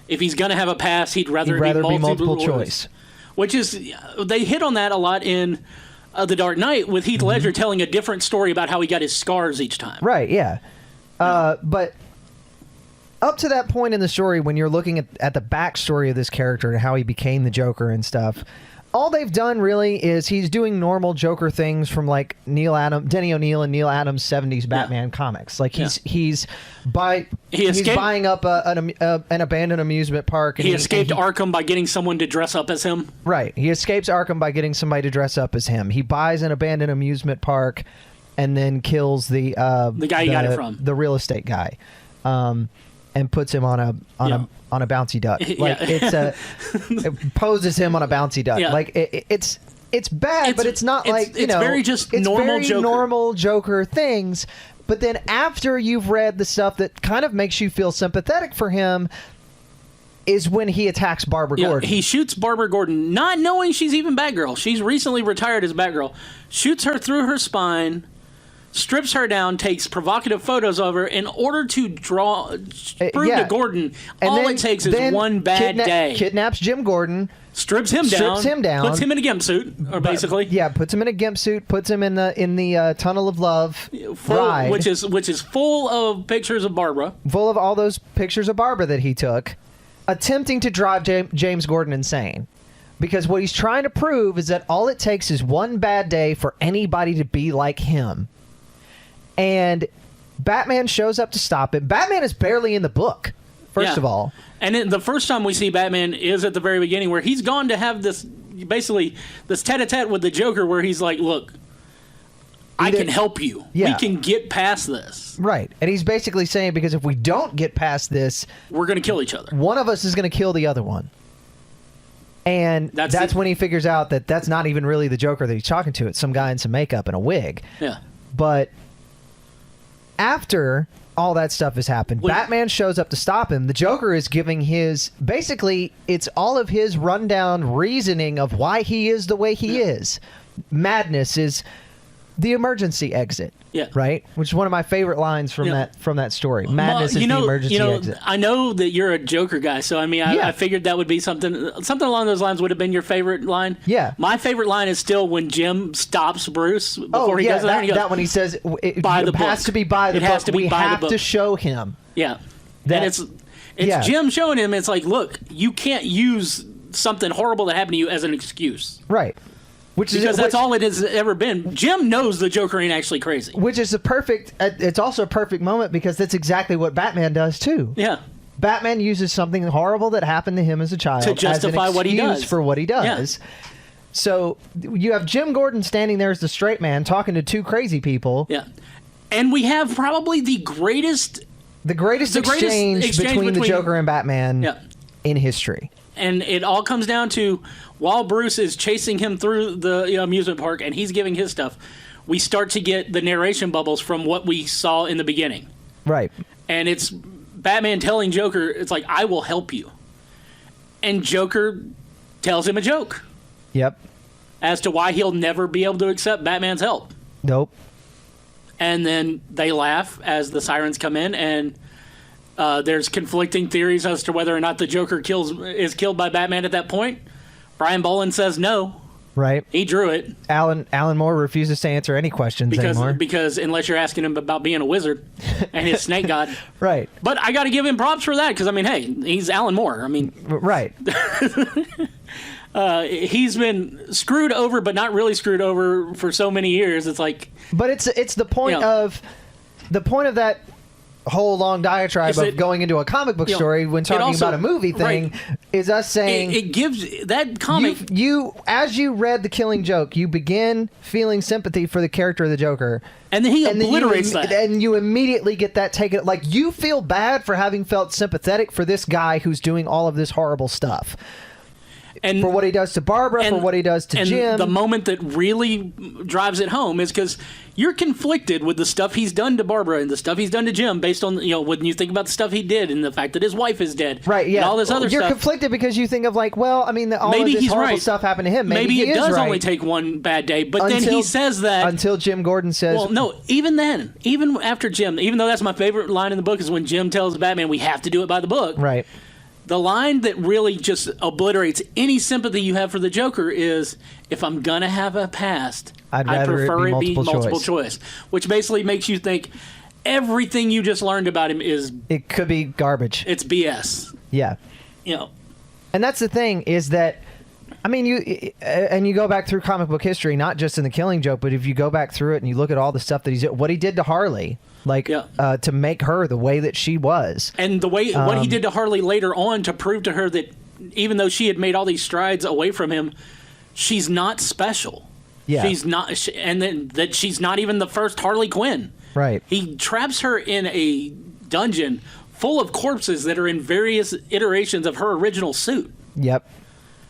if he's going to have a pass, he'd rather, He'd be multiple choice. Which is, they hit on that a lot in The Dark Knight with Heath Ledger telling a different story about how he got his scars each time. Right, yeah. But up to that point in the story, when you're looking at the backstory of this character and how he became the Joker and stuff, all they've done really is he's doing normal Joker things from like Denny O'Neil and Neil Adams' 70s Batman comics. Like he's buying up an abandoned amusement park. And he escaped Arkham by getting someone to dress up as him. Right. He escapes Arkham by getting somebody to dress up as him. He buys an abandoned amusement park and then kills the guy he got it from, the real estate guy, and puts him on a bouncy duck. Like it poses him on a bouncy duck. Yeah. Like it's bad, but it's not like it's very just normal Joker. Normal Joker things. But then after you've read the stuff that kind of makes you feel sympathetic for him, is when he attacks Barbara Gordon. He shoots Barbara Gordon, not knowing she's even Batgirl. She's recently retired as Batgirl. Shoots her through her spine, strips her down, takes provocative photos of her in order to prove to Gordon all it takes is one bad day. Kidnaps Jim Gordon. Strips him down. Puts him in a gimp suit, or basically. Yeah, puts him in a gimp suit. Puts him in the Tunnel of Love ride, which is full of pictures of Barbara. Full of all those pictures of Barbara that he took, attempting to drive James Gordon insane. Because what he's trying to prove is that all it takes is one bad day for anybody to be like him. And Batman shows up to stop it. Batman is barely in the book, first of all. And then the first time we see Batman is at the very beginning, where he's gone to have this tete-a-tete with the Joker, where he's like, look, I can help you. Yeah. We can get past this. Right. And he's basically saying, because if we don't get past this, we're going to kill each other. One of us is going to kill the other one. And that's when he figures out that that's not even really the Joker that he's talking to. It's some guy in some makeup and a wig. Yeah. But after all that stuff has happened, Batman shows up to stop him. The Joker is giving it's all of his rundown reasoning of why he is the way he is. Madness is the emergency exit. Yeah. Right? Which is one of my favorite lines from that story. Madness is the emergency exit. I know that you're a Joker guy, so I mean, I figured that would be something along those lines would have been your favorite line. Yeah. My favorite line is still when Jim stops Bruce before he goes there. And he goes, that one he says, it book. has to be by the book. Has to be we by have the book. to show him. Yeah. And it's Jim showing him, it's like, look, you can't use something horrible that happened to you as an excuse. Right. Because that's all it has ever been. Jim knows the Joker ain't actually crazy. Which is it's also a perfect moment, because that's exactly what Batman does too. Yeah. Batman uses something horrible that happened to him as a child to justify as an what he does. For what he does. Yeah. So you have Jim Gordon standing there as the straight man talking to two crazy people. Yeah. And we have probably the greatest exchange between the Joker and Batman in history. And it all comes down to, while Bruce is chasing him through the amusement park and he's giving his stuff, we start to get the narration bubbles from what we saw in the beginning. Right. And it's Batman telling Joker, it's like, I will help you. And Joker tells him a joke. Yep. As to why he'll never be able to accept Batman's help. Nope. And then they laugh as the sirens come in, and there's conflicting theories as to whether or not the Joker is killed by Batman at that point. Brian Bolland says no. Right. He drew it. Alan Moore refuses to answer any questions anymore. Because unless you're asking him about being a wizard and his snake god. Right. But I got to give him props for that, because, I mean, hey, he's Alan Moore. I mean. Right. He's been screwed over, but not really screwed over for so many years. It's like. But it's the point of that whole long diatribe of going into a comic book story when talking about a movie thing is us saying it gives that comic you as you read The Killing Joke, you begin feeling sympathy for the character of the Joker, and then he obliterates that, and you immediately get that taken, like you feel bad for having felt sympathetic for this guy who's doing all of this horrible stuff. And for what he does to Barbara, for what he does to Jim. And the moment that really drives it home is because you're conflicted with the stuff he's done to Barbara and the stuff he's done to Jim, based on, when you think about the stuff he did and the fact that his wife is dead. Right, yeah. And all this other stuff. You're conflicted because you think of all of this horrible stuff happened to him. Maybe it does only take one bad day, but then he says that. Until Jim Gordon says. Well, no, even then, even after Jim, even though that's my favorite line in the book is when Jim tells Batman we have to do it by the book. Right. The line that really just obliterates any sympathy you have for the Joker is, if I'm going to have a past, I'd I rather prefer it be multiple multiple choice. Which basically makes you think everything you just learned about him is... It could be garbage. It's BS. Yeah. You know. And that's the thing, is that, I mean, you go back through comic book history, not just in The Killing Joke, but if you go back through it and you look at all the stuff that what he did to Harley, to make her the way that she was. And the way what he did to Harley later on to prove to her that even though she had made all these strides away from him, she's not special. Yeah. She's not, and then that she's not even the first Harley Quinn. Right. He traps her in a dungeon full of corpses that are in various iterations of her original suit. Yep.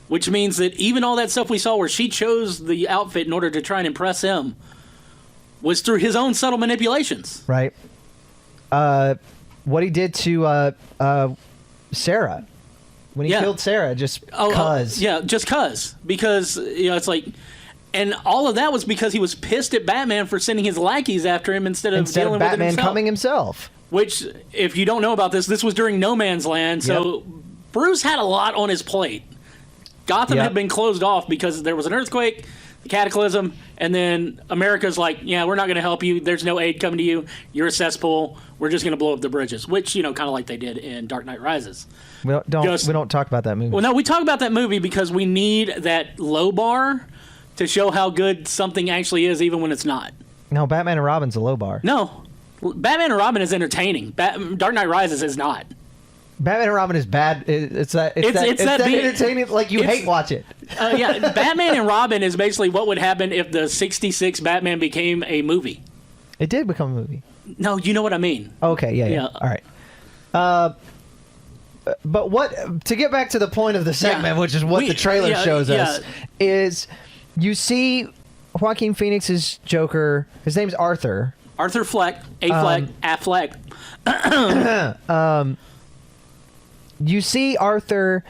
Which means that even all that stuff we saw where she chose the outfit in order to try and impress him was through his own subtle manipulations. Right. What he did to Sarah. When he killed Sarah, just cuz. Just cuz. Because, it's like... And all of that was because he was pissed at Batman for sending his lackeys after him instead of dealing with it Batman himself. coming himself. Which, if you don't know about this was during No Man's Land, so Bruce had a lot on his plate. Gotham had been closed off because there was an earthquake, the cataclysm, and then America's like, yeah, we're not going to help you. There's no aid coming to you. You're a cesspool. We're just going to blow up the bridges, which, kind of like they did in Dark Knight Rises. We don't talk about that movie. Well, no, we talk about that movie because we need that low bar to show how good something actually is, even when it's not. No, Batman and Robin's a low bar. No, Batman and Robin is entertaining. Dark Knight Rises is not. Batman and Robin is bad. It's that entertaining. Like you hate watch it. Batman and Robin is basically what would happen if the '66 Batman became a movie. It did become a movie. No, you know what I mean. Okay, yeah. All right. But to get back to the point of the segment, which is what the trailer shows us, is you see Joaquin Phoenix's Joker. His name's Arthur. Arthur Fleck, Affleck. You see Arthur,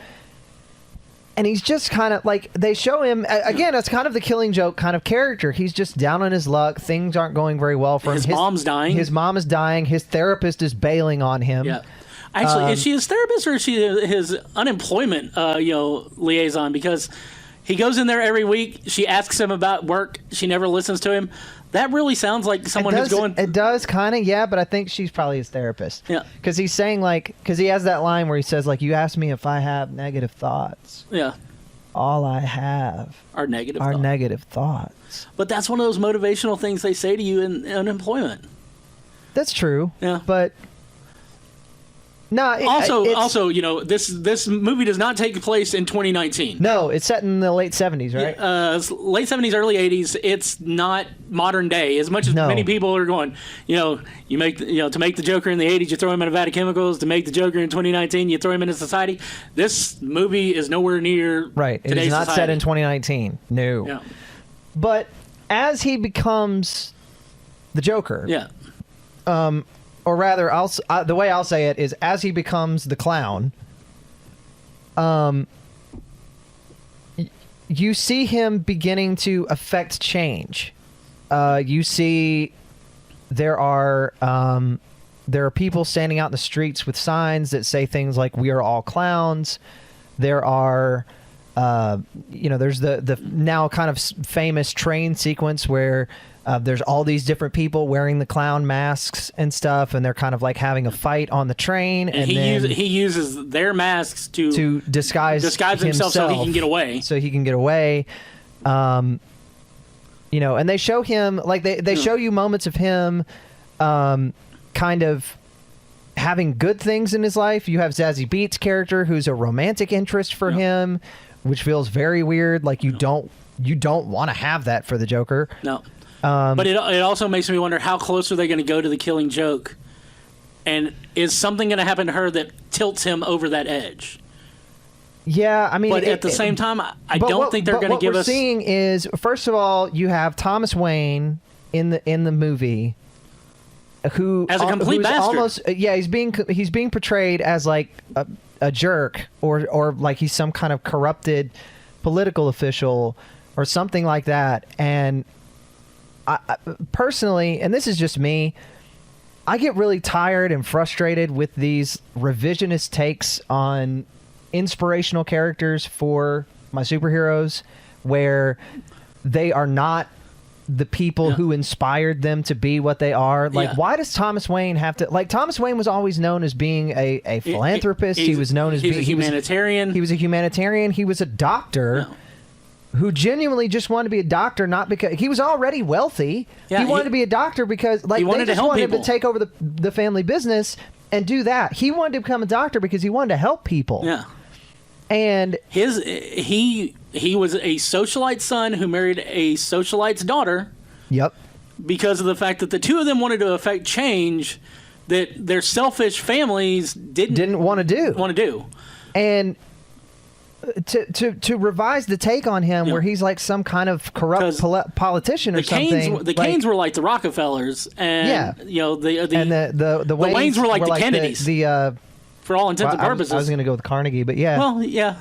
and he's just kind of like, they show him, again, it's kind of the Killing Joke kind of character. He's just down on his luck. Things aren't going very well for him. His mom's dying. His mom is dying. His therapist is bailing on him. Yeah. Actually, is she his therapist or is she his unemployment liaison? Because he goes in there every week. She asks him about work. She never listens to him. That really sounds like someone who's going... It does, kind of, yeah, but I think she's probably his therapist. Yeah. Because he's saying, because he has that line where he says, you ask me if I have negative thoughts. Yeah. All I have are negative thoughts. But that's one of those motivational things they say to you in unemployment. That's true. Yeah. But... No. Also, this movie does not take place in 2019. No, it's set in the late 70s, right? Late 70s, early 80s. It's not modern day. As much as many people are going, to make the Joker in the 80s, you throw him in a vat of chemicals. To make the Joker in 2019, you throw him into society. This movie is nowhere near right. It is not set in 2019. No. Yeah. But as he becomes the Joker, or rather, the way I'll say it is, as he becomes the clown, you see him beginning to affect change. You see there are people standing out in the streets with signs that say things like "We are all clowns." There are, there's the now kind of famous train sequence where there's all these different people wearing the clown masks and stuff, and they're kind of like having a fight on the train. And he uses their masks to disguise himself so he can get away. And they show him, they show you moments of him kind of having good things in his life. You have Zazie Beetz' character, who's a romantic interest for him, which feels very weird. Like you don't want to have that for the Joker. No. But it also makes me wonder, how close are they going to go to the Killing Joke? And is something going to happen to her that tilts him over that edge? Yeah, I mean... But at the same time, I don't think they're going to give us... What we're seeing is, first of all, you have Thomas Wayne in the movie, who... As a complete bastard. Almost, he's being portrayed as, like, a jerk, or like he's some kind of corrupted political official, or something like that, and... I personally, and this is just me, I get really tired and frustrated with these revisionist takes on inspirational characters for my superheroes, where they are not the people who inspired them to be what they are. Like, why does Thomas Wayne have to... Like, Thomas Wayne was always known as being a philanthropist. He was known as being... a humanitarian. He was a humanitarian. He was a doctor who genuinely just wanted to be a doctor, not because... He was already wealthy. Yeah, he wanted to be a doctor because, like, he wanted they to just help wanted him people. to take over the family business and do that. He wanted to become a doctor because he wanted to help people. Yeah. And he was a socialite son who married a socialite's daughter. Yep. Because of the fact that the two of them wanted to affect change that their selfish families didn't want to do. And to revise the take on him, where he's like some kind of corrupt politician or something. The Canes were like the Rockefellers, and the Waynes were like the Kennedys. For all intents and purposes. I was going to go with Carnegie, but yeah. Well, yeah.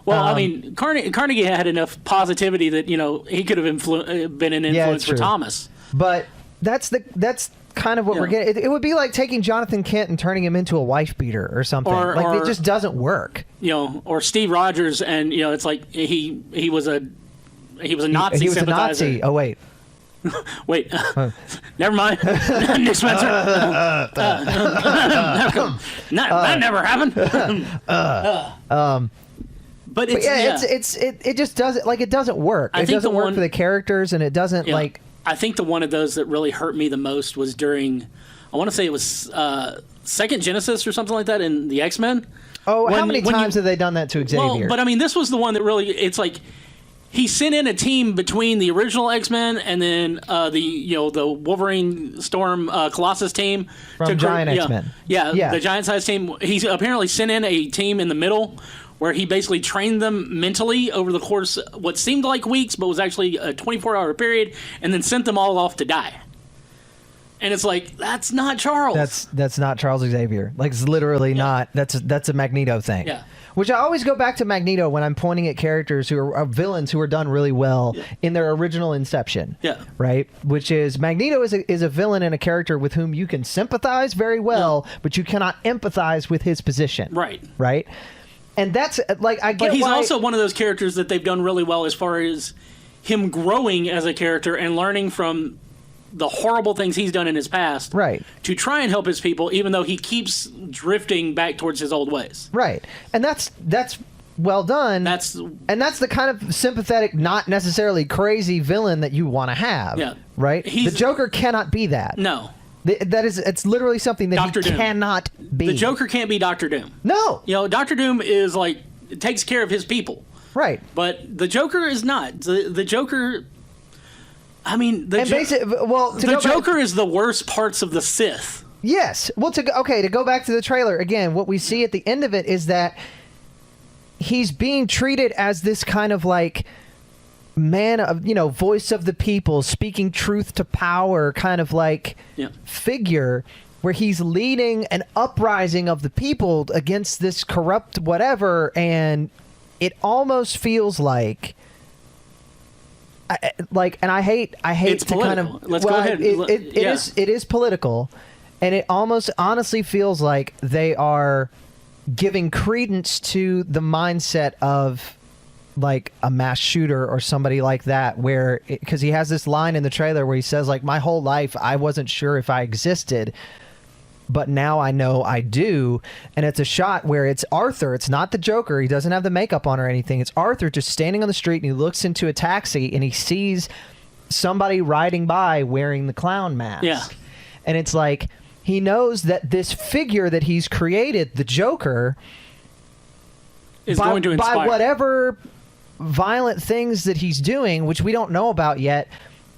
Well, I mean, Carnegie had enough positivity that he could have been an influence for Thomas. But that's kind of what we're getting. It would be like taking Jonathan Kent and turning him into a wife beater or something. It just doesn't work. Or Steve Rogers, and it's like he was a Nazi. He was sympathizer. a Nazi. Oh wait. Wait, never mind. Nick Spencer. That never happened. But it just doesn't it doesn't work. It doesn't work for the characters, and it doesn't like. I think the one of those that really hurt me the most was during, I want to say it was Second Genesis or something like that in the X-Men. Oh, how many times have they done that to Xavier? Well, but I mean, this was the one that really, it's like, he sent in a team between the original X-Men and then the Wolverine, Storm, Colossus team. From Giant X-Men. Yeah, the giant-sized team. He's apparently sent in a team in the middle where he basically trained them mentally over the course of what seemed like weeks, but was actually a 24-hour period, and then sent them all off to die. And it's like, that's not Charles. That's not Charles Xavier. Like, it's literally not. That's a Magneto thing. Yeah. Which I always go back to Magneto when I'm pointing at characters who are villains who are done really well in their original inception. Yeah. Right? Which is, Magneto is a villain and a character with whom you can sympathize very well, but you cannot empathize with his position. Right. Right? And that's, like, I get But he's why... also one of those characters that they've done really well as far as him growing as a character and learning from the horrible things he's done in his past, right, to try and help his people, even though he keeps drifting back towards his old ways. Right, and that's well done. That's the kind of sympathetic, not necessarily crazy villain that you want to have. Yeah, right. The Joker cannot be that. No, it's literally something that Dr. he Doom cannot be. The Joker can't be Dr. Doom. No, Dr. Doom is like, takes care of his people. Right, but the Joker is not. The Joker. I mean, the Joker is the worst parts of the Sith. Yes. Well, to go back to the trailer again, what we see at the end of it is that he's being treated as this kind of like man of, voice of the people, speaking truth to power, kind of like figure, where he's leading an uprising of the people against this corrupt whatever, and it almost feels like. I hate it's to political. kind of. Let's go ahead. It is political, and it almost honestly feels like they are giving credence to the mindset of like a mass shooter or somebody like that, where because he has this line in the trailer where he says like, my whole life I wasn't sure if I existed, but now I know I do. And it's a shot where it's Arthur. It's not the Joker. He doesn't have the makeup on or anything. It's Arthur just standing on the street, and he looks into a taxi and he sees somebody riding by wearing the clown mask. Yeah. And it's like, he knows that this figure that he's created, the Joker, is going to inspire. By whatever violent things that he's doing, which we don't know about yet,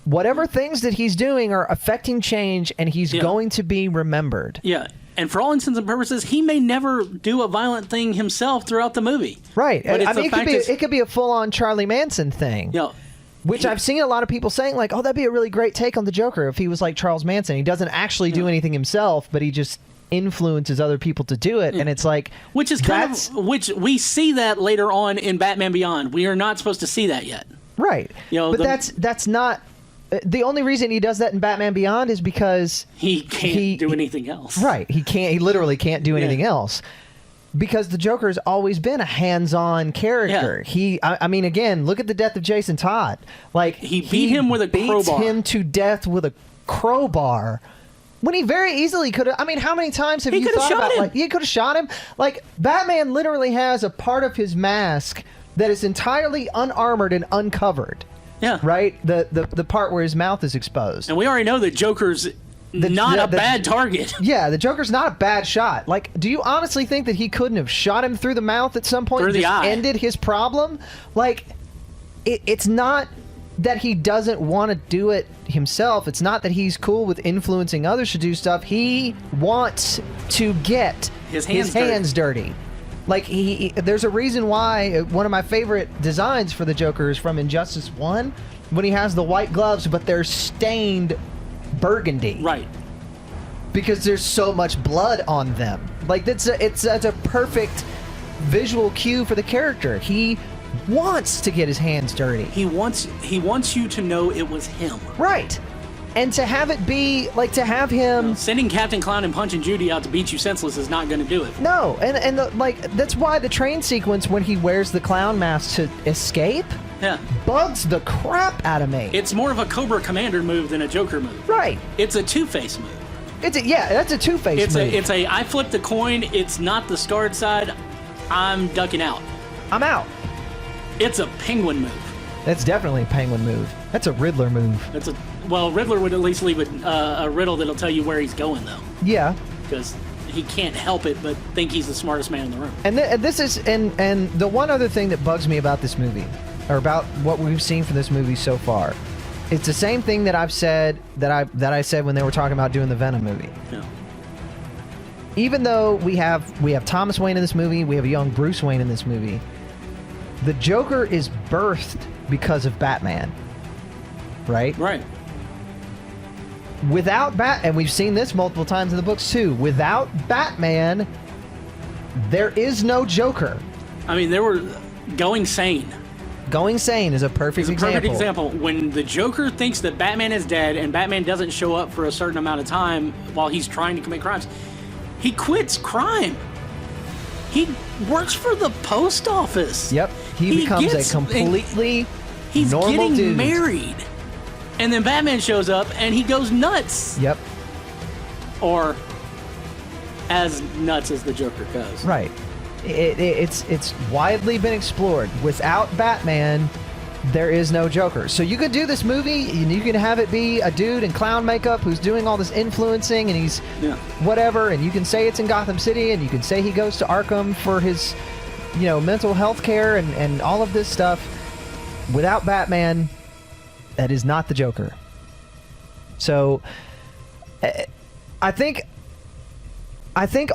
whatever things that he's doing are affecting change, and he's going to be remembered. Yeah, and for all intents and purposes, he may never do a violent thing himself throughout the movie. Right. But it could be a full-on Charlie Manson thing. Yeah. Which I've seen a lot of people saying, like, oh, that'd be a really great take on the Joker if he was like Charles Manson. He doesn't actually do anything himself, but he just influences other people to do it. And it's like... Which we see that later on in Batman Beyond. We are not supposed to see that yet. Right. But that's not The only reason he does that in Batman Beyond is because he can't do anything else. Right. He literally can't do anything else. Because the Joker's always been a hands-on character. Yeah. I mean, again, look at the death of Jason Todd. Like he beat him with a crowbar. Beats him to death with a crowbar. When he very easily could have. I mean, how many times have you thought about? Like, he could have shot him. Like Batman literally has a part of his mask that is entirely unarmored and uncovered. Yeah. Right. The part where his mouth is exposed. And we already know that Joker's not a bad target. Yeah, the Joker's not a bad shot. Like, do you honestly think that he couldn't have shot him through the mouth at some point Through the eye. ended his problem? Like, it's not that he doesn't want to do it himself. It's not that he's cool with influencing others to do stuff. He wants to get his hands dirty. Like, there's a reason why one of my favorite designs for the Joker is from Injustice 1, when he has the white gloves, but they're stained burgundy, right? Because there's so much blood on them. Like it's a perfect visual cue for the character. He wants to get his hands dirty. He wants you to know it was him, right? And to have it be like to have him sending Captain Clown and punching Judy out to beat you senseless is not going to do it. No, and like that's why the train sequence when he wears the clown mask to escape. Yeah. Bugs the crap out of me. It's more of a Cobra Commander move than a Joker move. Right. It's a Two-Face move. That's a Two-Face move. It's a I flipped the coin, it's not the scarred side, I'm ducking out. I'm out. It's a Penguin move. That's definitely a Penguin move. That's a Riddler move. Riddler would at least leave a riddle that'll tell you where he's going, though. Yeah. Because he can't help it but think he's the smartest man in the room. And this is and the one other thing that bugs me about this movie, or about what we've seen from this movie so far, it's the same thing that I've said that I said when they were talking about doing the Venom movie. Yeah. Even though we have Thomas Wayne in this movie, we have a young Bruce Wayne in this movie, the Joker is birthed because of Batman. Right? Right. Without and we've seen this multiple times in the books too, without Batman, there is no Joker. I mean, they were going sane. Going sane is a perfect example. Perfect example. When the Joker thinks that Batman is dead and Batman doesn't show up for a certain amount of time while he's trying to commit crimes, he quits crime. He works for the post office. Yep. He becomes a completely he's normal getting dude. married. And then Batman shows up and he goes nuts. Yep. Or as nuts as the Joker goes. Right. It's widely been explored. Without Batman, there is no Joker. So you could do this movie and you can have it be a dude in clown makeup who's doing all this influencing and he's whatever, and you can say it's in Gotham City and you can say he goes to Arkham for his mental health care and all of this stuff. Without Batman, that is not the Joker. So I think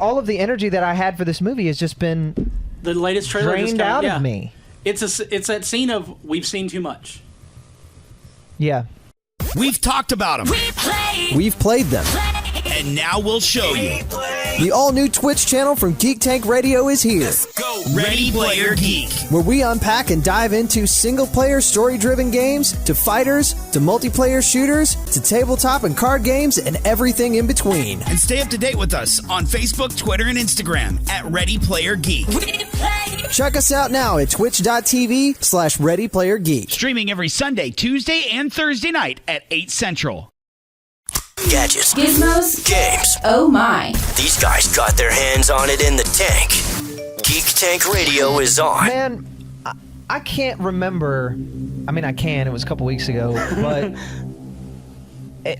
all of the energy that I had for this movie has just been the latest trailer drained out of me. It's that scene of we've seen too much. Yeah. We've talked about them. We've played them. And now we'll show you. The all-new Twitch channel from Geek Tank Radio is here. Go Ready Player Geek, where we unpack and dive into single-player story-driven games, to fighters, to multiplayer shooters, to tabletop and card games, and everything in between. And stay up to date with us on Facebook, Twitter, and Instagram at Ready Player Geek. Check us out now at twitch.tv/ReadyPlayerGeek. Streaming every Sunday, Tuesday, and Thursday night at 8 Central. Gadgets, Gizmos, games. Oh my. These guys got their hands on it in the tank. Geek Tank Radio is on. Man, I can't remember. I mean, I can. It was a couple weeks ago, but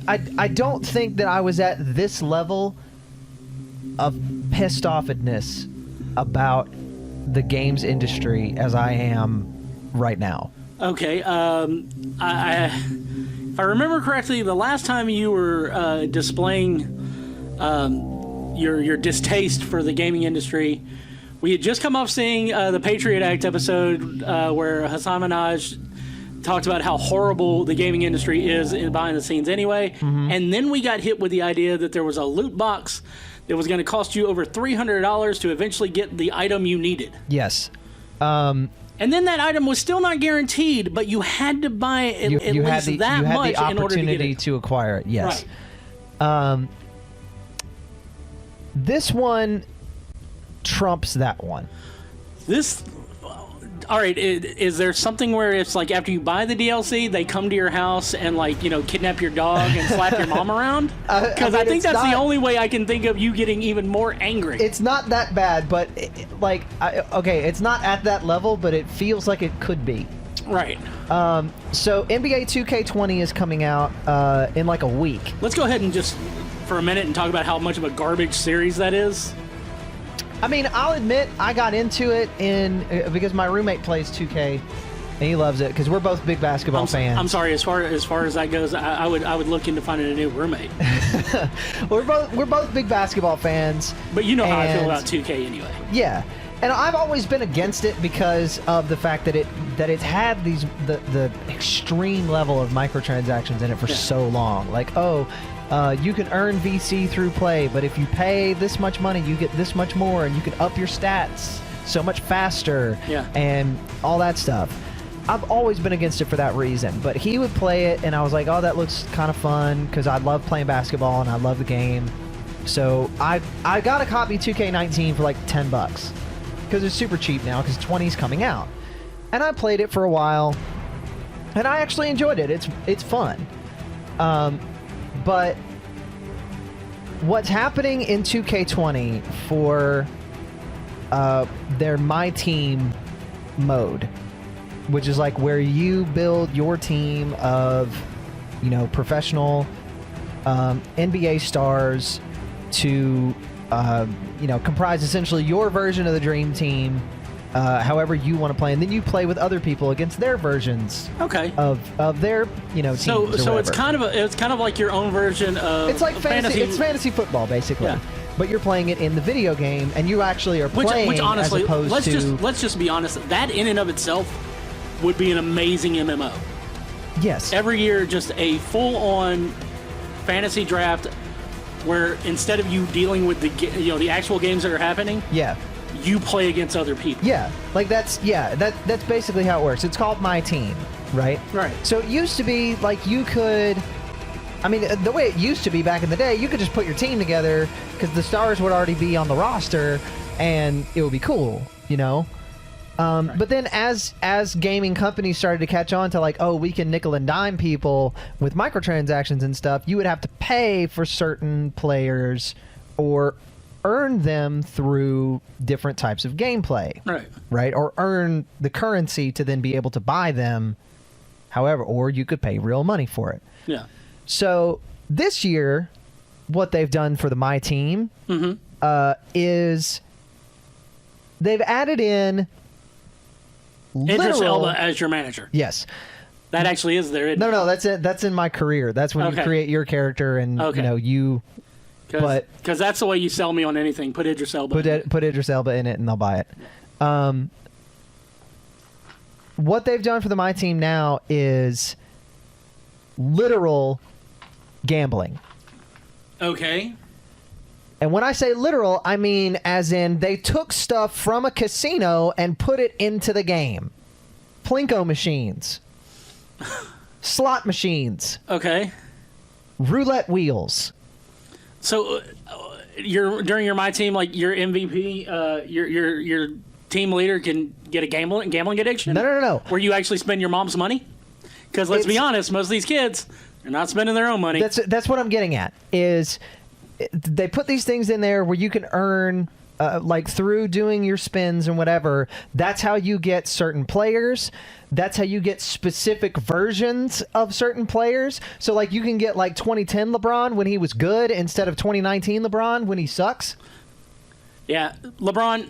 I don't think that I was at this level of pissed offedness about the games industry as I am right now. Okay. If I remember correctly, the last time you were displaying your distaste for the gaming industry, we had just come off seeing the Patriot Act episode where Hassan Minaj talked about how horrible the gaming industry is behind the scenes anyway. Mm-hmm. And then we got hit with the idea that there was a loot box that was going to cost you over $300 to eventually get the item you needed. Yes. And then that item was still not guaranteed, but you had to buy it at least that much in order to get it. You had the opportunity to acquire it, yes. Right. This one trumps that one. All right, is there something where it's like after you buy the DLC, they come to your house and kidnap your dog and slap your mom around? Because I think that's the only way I can think of you getting even more angry. It's not that bad, but it's not at that level, but it feels like it could be. Right. So NBA 2K20 is coming out in like a week. Let's go ahead and just for a minute and talk about how much of a garbage series that is. I mean, I'll admit I got into it because my roommate plays 2K and he loves it because we're both big basketball fans. I'm sorry, as far as that goes, I would look into finding a new roommate. we're both big basketball fans. But you know how I feel about 2K anyway. Yeah. And I've always been against it because of the fact that it's had the extreme level of microtransactions in it for so long. You can earn VC through play, but if you pay this much money, you get this much more, and you can up your stats so much faster, and all that stuff. I've always been against it for that reason, but he would play it, and I was like, oh, that looks kind of fun, because I love playing basketball, and I love the game. So I got a copy 2K19 for like $10, because it's super cheap now, because 20's coming out. And I played it for a while, and I actually enjoyed it. It's fun. But what's happening in 2K20 for their My Team mode, which is like where you build your team of, professional NBA stars to, comprise essentially your version of the dream team, however you want to play, and then you play with other people against their versions. Okay. Of their teams. So it's kind of like your own version of. It's like fantasy. It's fantasy football basically. Yeah. But you're playing it in the video game, and you actually are playing. Which honestly, as opposed to let's just be honest. That in and of itself would be an amazing MMO. Yes. Every year, just a full-on fantasy draft, where instead of you dealing with the actual games that are happening. Yeah. You play against other people. Yeah, that's basically how it works. It's called My Team, right? Right. So it used to be like you could, the way it used to be back in the day, you could just put your team together because the stars would already be on the roster, and it would be cool, Right. But then as gaming companies started to catch on to we can nickel and dime people with microtransactions and stuff, you would have to pay for certain players or earn them through different types of gameplay. Right? Or earn the currency to then be able to buy them, or you could pay real money for it. Yeah. So this year, what they've done for the My Team is they've added in Idris Elba as your manager. Yes. That actually is there. No, that's it. That's in My Career. That's when you create your character and you. Because that's the way you sell me on anything. Put Idris Elba. Put Idris Elba in it, and they'll buy it. What they've done for the My Team now is literal gambling. Okay. And when I say literal, I mean as in they took stuff from a casino and put it into the game. Plinko machines. Slot machines. Okay. Roulette wheels. So, during your My Team, your MVP, your team leader can get a gambling addiction? No. Where you actually spend your mom's money? Because let's be honest, most of these kids are not spending their own money. That's what I'm getting at. Is they put these things in there where you can earn. Through doing your spins and whatever, that's how you get certain players. That's how you get specific versions of certain players. So, you can get, 2010 LeBron when he was good instead of 2019 LeBron when he sucks. Yeah. LeBron,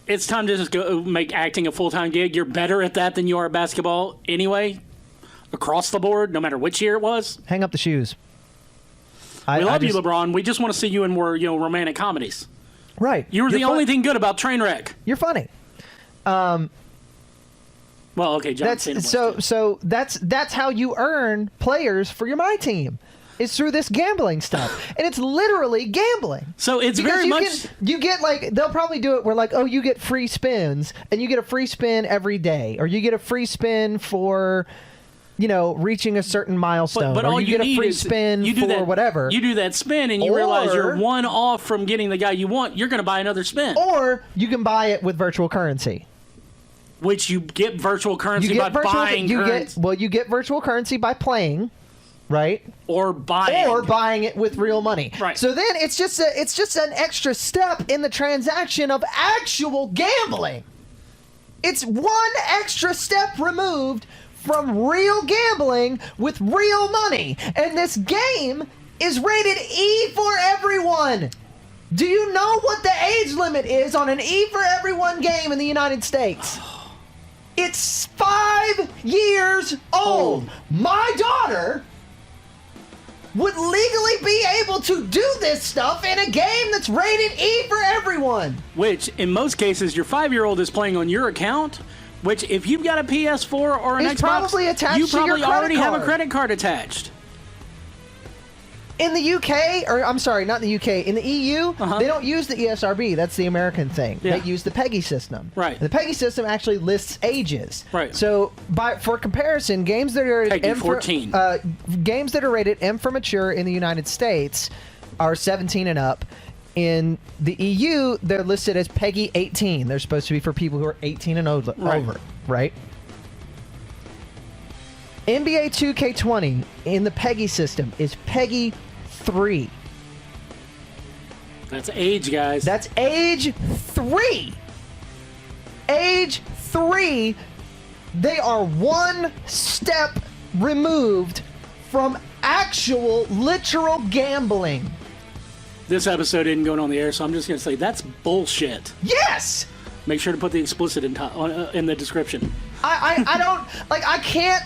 it's time to just go make acting a full-time gig. You're better at that than you are at basketball anyway, across the board, no matter which year it was. Hang up the shoes. We love you, LeBron. We just want to see you in more, romantic comedies. Right. You're the only thing good about Trainwreck. You're funny. Well, okay, John Cena. So that's how you earn players for your My Team. is through this gambling stuff, and it's literally gambling. So it's Because very you much. you get like they'll probably do it where like, oh, you get free spins, and you get a free spin every day, or you get a free spin for, reaching a certain milestone, But or all you you get a need free is spin you do for that, whatever. You do that spin, and you realize you're Or- one off from getting the guy you want. You're going to buy another spin, Or you can buy it with virtual currency. which you get virtual currency You get by buying currency. you get virtual currency by playing, right? Or buying it with real money. Right. So then it's just an extra step in the transaction of actual gambling. It's one extra step removed from real gambling with real money. And this game is rated E for everyone. Do you know what the age limit is on an E for everyone game in the United States? It's 5 years old. My daughter would legally be able to do this stuff in a game that's rated E for everyone. Which, in most cases, your 5-year-old is playing on your account. Which, if you've got a PS4 or an It's Xbox, probably attached you to your probably credit already have a card. credit card attached. In the UK, or I'm sorry, not the UK, in the EU, they don't use the ESRB. That's the American thing. Yeah. They use the PEGI system. Right. The PEGI system actually lists ages. Right. So, for comparison, games that are rated PEGI M for, 14. games that are rated M for mature in the United States are 17 and up. In the EU, they're listed as PEGI 18. They're supposed to be for people who are 18 and over. Right. NBA 2K20 in the PEGI system is PEGI 3. That's age, guys. That's age 3. Age 3. They are one step removed from actual, literal gambling. This episode isn't going on the air, so I'm just going to say that's bullshit. Yes! Make sure to put the explicit in the description. I don't, like, I can't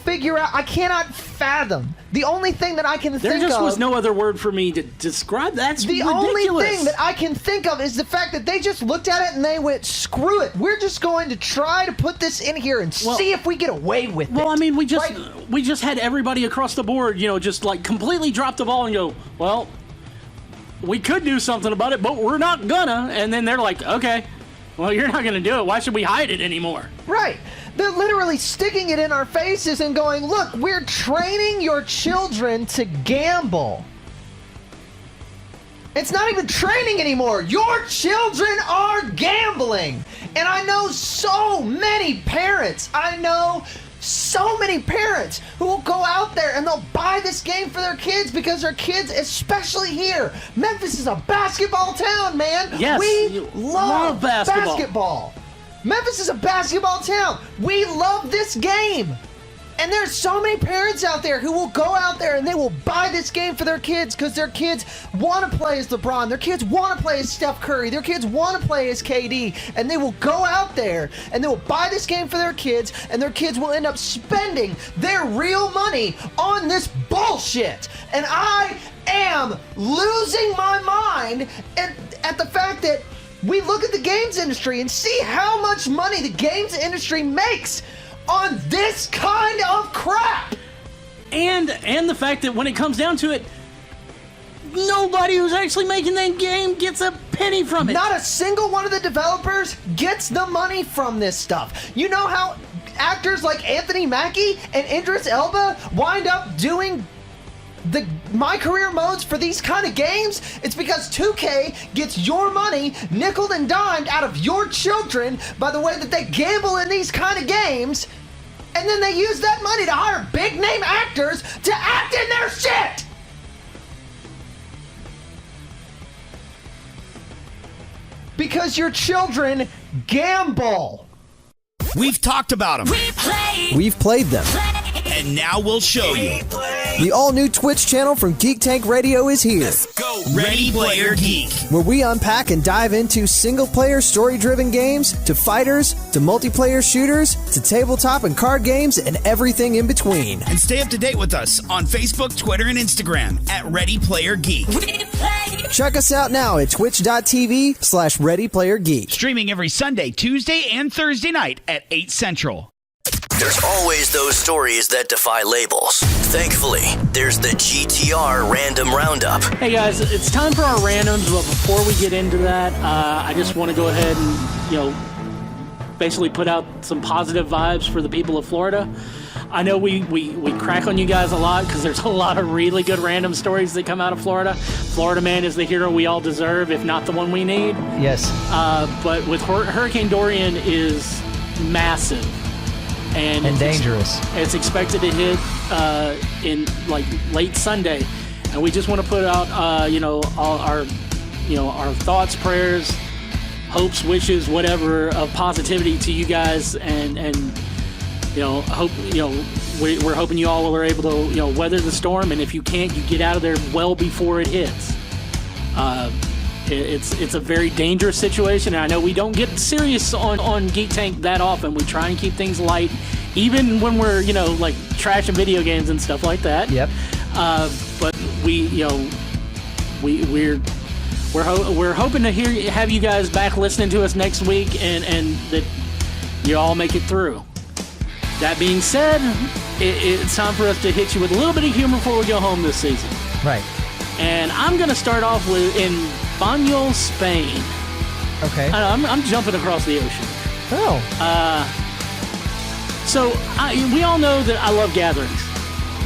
figure out, I cannot fathom. The only thing that I can think of... There just was no other word for me to describe that. That's the ridiculous. only thing that I can think of is the fact that they just looked at it and they went, screw it. We're just going to try to put this in here and see if we get away with it. Well, I mean, we just had everybody across the board, just like completely drop the ball and go, well, we could do something about it, but we're not gonna. And then they're like, okay, well, you're not gonna do it. Why should we hide it anymore? Right. They're literally sticking it in our faces and going, look, we're training your children to gamble. It's not even training anymore. Your children are gambling. And I know so many parents. Who will go out there and they'll buy this game for their kids because their kids, especially here, Memphis is a basketball town, man. Yes, we you love basketball. Memphis is a basketball town. We love this game. And there's so many parents out there who will go out there and they will buy this game for their kids because their kids want to play as LeBron. Their kids want to play as Steph Curry. Their kids want to play as KD. And they will go out there and they will buy this game for their kids, and their kids will end up spending their real money on this bullshit. And I am losing my mind at the fact that we look at the games industry and see how much money the games industry makes on this kind of crap. And the fact that when it comes down to it, nobody who's actually making that game gets a penny from it. Not a single one of the developers gets the money from this stuff. You know how actors like Anthony Mackie and Idris Elba wind up doing the My Career modes for these kind of games? It's because 2K gets your money nickeled and dimed out of your children by the way that they gamble in these kind of games, and then they use that money to hire big name actors to act in their shit. Because your children gamble. We've talked about them. We've played them. And now we'll show you. The all-new Twitch channel from Geek Tank Radio is here, Go Ready Player Geek. where we unpack and dive into single-player story-driven games, to fighters, to multiplayer shooters, to tabletop and card games, and everything in between. And stay up to date with us on Facebook, Twitter, and Instagram at Ready Player Geek. Check us out now at twitch.tv/ReadyPlayerGeek. Streaming every Sunday, Tuesday, and Thursday night at 8 Central. There's always those stories that defy labels. Thankfully, there's the GTR Random Roundup. Hey guys, it's time for our randoms, but before we get into that, I just want to go ahead and, basically put out some positive vibes for the people of Florida. I know we crack on you guys a lot because there's a lot of really good random stories that come out of Florida. Florida Man is the hero we all deserve, if not the one we need. Yes. But with Hurricane Dorian is massive. And dangerous. It's expected to hit in late Sunday, and we just want to put out all our our thoughts, prayers, hopes, wishes, whatever of positivity to you guys, and hope we're hoping you all are able to weather the storm, and if you can't, you get out of there well before it hits. It's a very dangerous situation, and I know we don't get serious on Geek Tank that often. We try and keep things light, even when we're trashing video games and stuff like that. Yep. But we're hoping to have you guys back listening to us next week, and that you all make it through. That being said, it's time for us to hit you with a little bit of humor before we go home this season. Right. And I'm going to start off with in Banyol, Spain. Okay. I'm jumping across the ocean. Oh. So we all know that I love gatherings.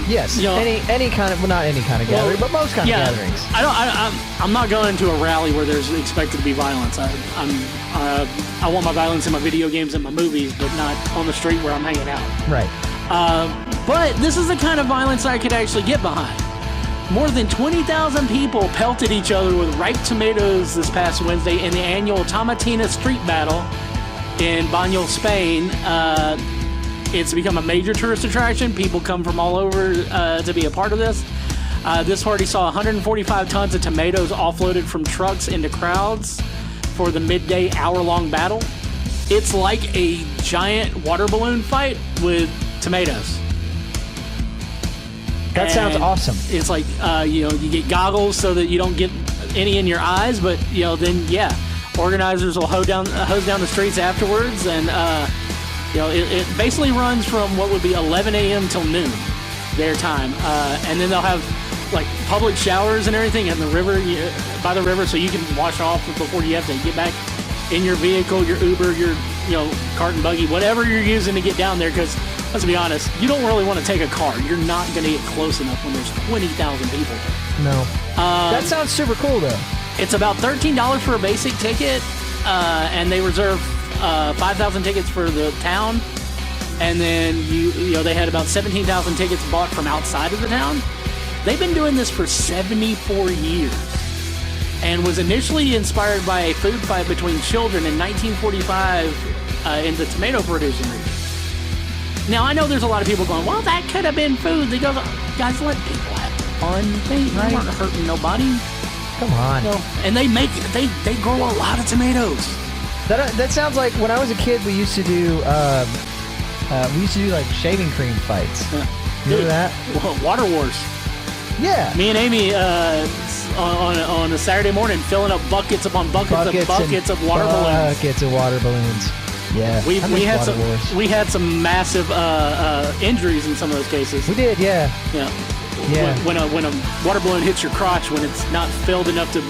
Yes. Any kind of, well, not any kind of gathering, but most kind of gatherings. I'm not going to a rally where there's expected to be violence. I want my violence in my video games and my movies, but not on the street where I'm hanging out. Right. But this is the kind of violence I could actually get behind. More than 20,000 people pelted each other with ripe tomatoes this past Wednesday in the annual Tomatina Street Battle in Banyol, Spain. It's become a major tourist attraction. People come from all over to be a part of this. This party saw 145 tons of tomatoes offloaded from trucks into crowds for the midday hour-long battle. It's like a giant water balloon fight with tomatoes. That sounds awesome. It's like, you get goggles so that you don't get any in your eyes, but, then, organizers will hose down the streets afterwards, and, it basically runs from what would be 11 a.m. till noon, their time. And then they'll have, public showers and everything in the river, by the river, so you can wash off before you have to get back in your vehicle, your Uber, your, cart and buggy, whatever you're using to get down there, because let's be honest, you don't really want to take a car. You're not going to get close enough when there's 20,000 people there. No. That sounds super cool, though. It's about $13 for a basic ticket, and they reserve 5,000 tickets for the town. And then they had about 17,000 tickets bought from outside of the town. They've been doing this for 74 years, and was initially inspired by a food fight between children in 1945 in the tomato producing region. Now, I know there's a lot of people going, well, that could have been food. They go, guys, let people have fun. They aren't hurting nobody. Come on. And they grow a lot of tomatoes. That sounds like when I was a kid, we used to do like shaving cream fights. Remember that? Water Wars. Yeah. Me and Amy on a Saturday morning filling up buckets upon buckets of water balloons. Buckets of water balloons. Yeah. We had some massive injuries in some of those cases. We did, yeah. Yeah. When a water balloon hits your crotch when it's not filled enough to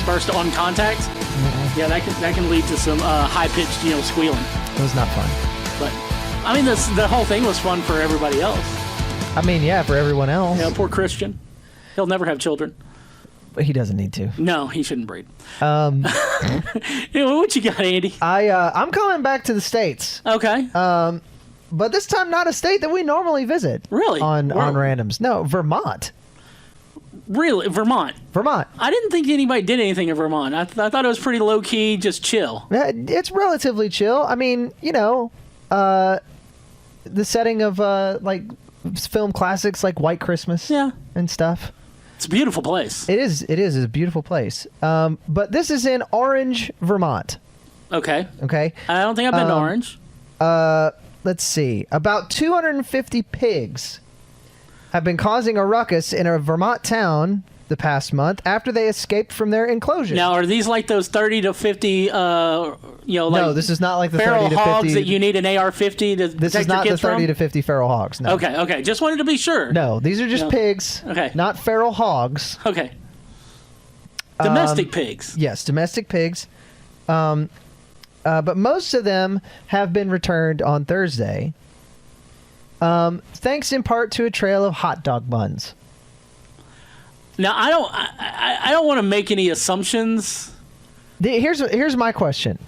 burst on contact. Mm-hmm. Yeah, that can lead to some high pitched squealing. It was not fun. But I mean, the whole thing was fun for everybody else. I mean, yeah, for everyone else. Yeah, poor Christian. He'll never have children. But he doesn't need to. No, he shouldn't breed. What you got, Andy? I'm coming back to the States. Okay. But this time not a state that we normally visit. Really? On randoms. No, Vermont. Really? Vermont? Vermont. I didn't think anybody did anything in Vermont. I thought it was pretty low-key, just chill. It's relatively chill. I mean, the setting of, film classics like White Christmas and stuff. It's a beautiful place. It is. It's a beautiful place. But this is in Orange, Vermont. Okay. Okay. I don't think I've been to Orange. Let's see. About 250 pigs have been causing a ruckus in a Vermont town the past month after they escaped from their enclosure. Now, are these like those 30 to 50, like no, this is not like the feral 30 to 50 hogs that you need an AR-50 to This protect is not your the kids 30 from? to 50 feral hogs. No. Okay. Just wanted to be sure. No, these are just No. pigs. Okay. Not feral hogs. Okay. Domestic pigs. Yes, domestic pigs. But most of them have been returned on Thursday, thanks in part to a trail of hot dog buns. Now, I don't want to make any assumptions. Here's my question: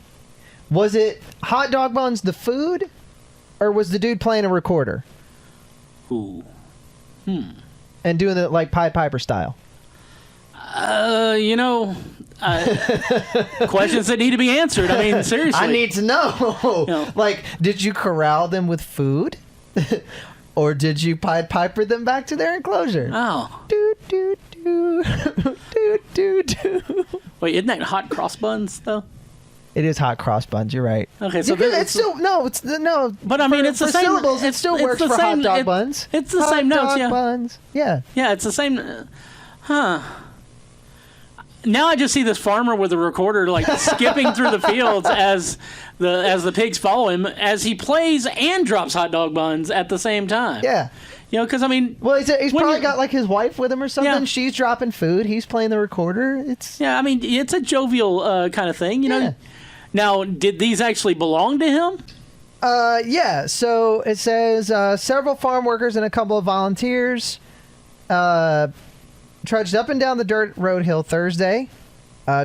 was it hot dog buns the food, or was the dude playing a recorder? Ooh. And doing it like Pied Piper style? Questions that need to be answered. I mean, seriously. I need to know. Like, did you corral them with food? Or did you Pied Piper them back to their enclosure? Oh. Do, do, do. Do, do, do. Wait, isn't that hot cross buns, though? It is hot cross buns. You're right. Okay, so it's still no. But I mean, it's the same syllables. It still works for hot dog buns. It's the same notes. Hot Yeah. dog buns. Yeah. Yeah, it's the same. Now I just see this farmer with a recorder, like skipping through the fields as the pigs follow him as he plays and drops hot dog buns at the same time. Yeah. Because I mean, well, he's probably got like his wife with him or something. Yeah. She's dropping food. He's playing the recorder. I mean, it's a jovial kind of thing, you know. Yeah. Now, did these actually belong to him? Yeah. So it says several farm workers and a couple of volunteers trudged up and down the dirt road hill Thursday,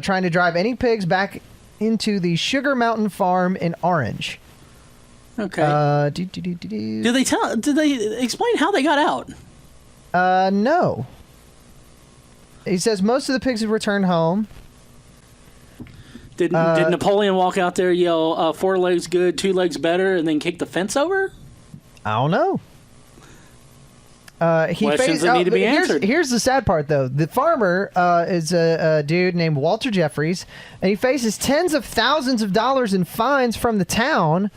trying to drive any pigs back into the Sugar Mountain Farm in Orange. Okay. Did they explain how they got out? No. He says most of the pigs have returned home. Did Napoleon walk out there, yell, 4 legs good, 2 legs better, and then kick the fence over? I don't know. Questions that need to be answered. Here's the sad part, though. The farmer is a dude named Walter Jeffries, and he faces tens of thousands of dollars in fines from the town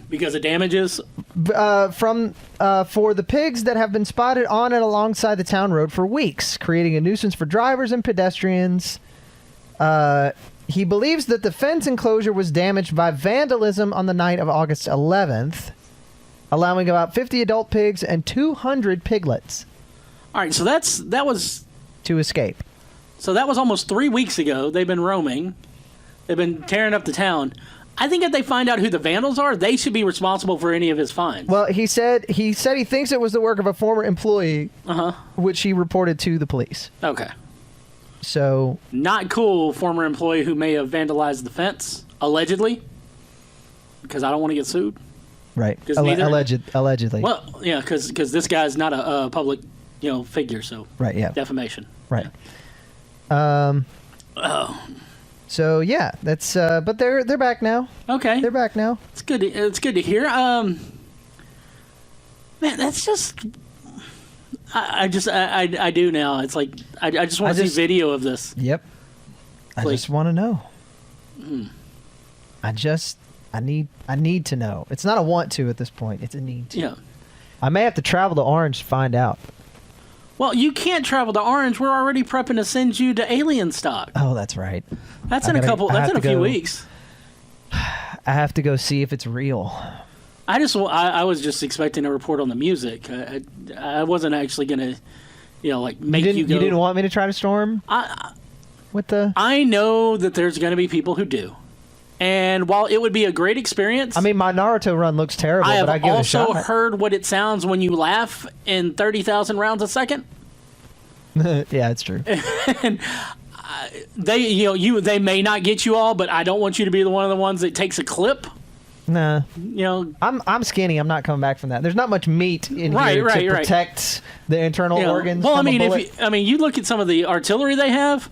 because of damages for the pigs that have been spotted on and alongside the town road for weeks, creating a nuisance for drivers and pedestrians. He believes that the fence enclosure was damaged by vandalism on the night of August 11th, allowing about 50 adult pigs and 200 piglets. All right, so that was to escape. So that was almost 3 weeks ago. They've been roaming. They've been tearing up the town. I think if they find out who the vandals are, they should be responsible for any of his fines. Well, he said he thinks it was the work of a former employee, which he reported to the police. Okay. So not cool, former employee who may have vandalized the fence, allegedly, because I don't want to get sued. Right. Allegedly. Well, yeah, because this guy's not a public, figure, so right, yeah, defamation. Right. Yeah. So yeah, that's but they're back now. Okay. They're back now. It's good. It's good to hear. Man, that's just. I do now. It's like I just want to see video of this. Yep. I just want to know. I need to know. It's not a want to at this point. It's a need to. Yeah. I may have to travel to Orange to find out. Well, you can't travel to Orange. We're already prepping to send you to Alien Stock. Oh, that's right. That's in a few weeks. I have to go see if it's real. I was just expecting a report on the music. I wasn't actually gonna, make you go. You didn't want me to try to storm. I know that there's gonna be people who do, and while it would be a great experience, I mean, my Naruto run looks terrible, but I give it a shot. I have also heard what it sounds when you laugh in 30,000 rounds a second. Yeah, it's true. And they may not get you all, but I don't want you to be one of the ones that takes a clip. Nah. I'm skinny. I'm not coming back from that. There's not much meat in here to protect the internal organs. Well, from a bullet. you look at some of the artillery they have.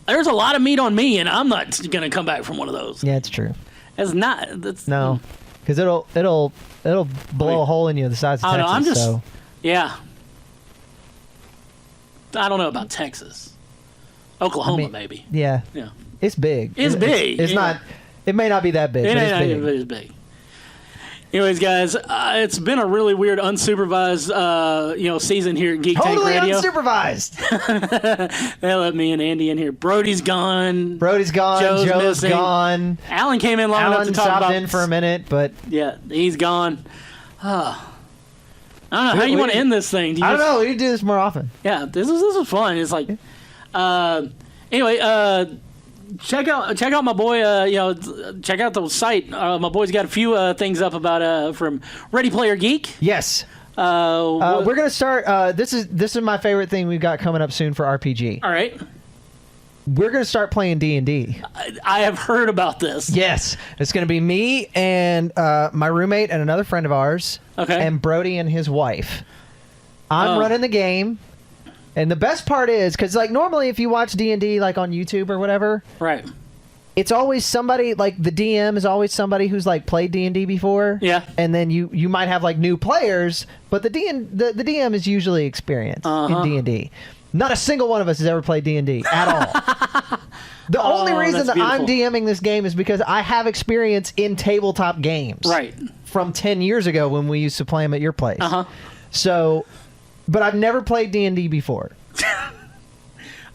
There's a lot of meat on me, and I'm not going to come back from one of those. Yeah, it's true. It's not. That's, no, because it'll blow a hole in you the size of Texas. I'm just. So. Yeah. I don't know about Texas. Oklahoma, maybe. Yeah. Yeah. It's big. It's big. It's not. It may not be that big. But it's big. It's big. Anyways, guys, it's been a really weird unsupervised, season here at Geek Totally Tank Radio. unsupervised. They let me and Andy in here. Brody's gone. Brody's gone. Joe's missing. gone. Alan came in long enough to talk stopped about. in for a minute, but Yeah, he's gone. I don't know how you want to end this thing. I don't know. We need to do this more often. Yeah, this is fun. It's like, anyway. Check out my boy. Check out the site. My boy's got a few things up about from Ready Player Geek. Yes. We're gonna start. This is my favorite thing we've got coming up soon for RPG. All right. We're gonna start playing D&D. I have heard about this. Yes, it's gonna be me and my roommate and another friend of ours. Okay. And Brody and his wife. I'm running the game. And the best part is, because like normally if you watch D&D like on YouTube or whatever, right, it's always somebody, like the DM is always somebody who's like played D&D before. Yeah. And then you might have like new players, but the DM is usually experienced in D&D. Not a single one of us has ever played D&D at all. The only reason that I'm DMing this game is because I have experience in tabletop games. Right. From 10 years ago when we used to play them at your place. So... But I've never played D&D before.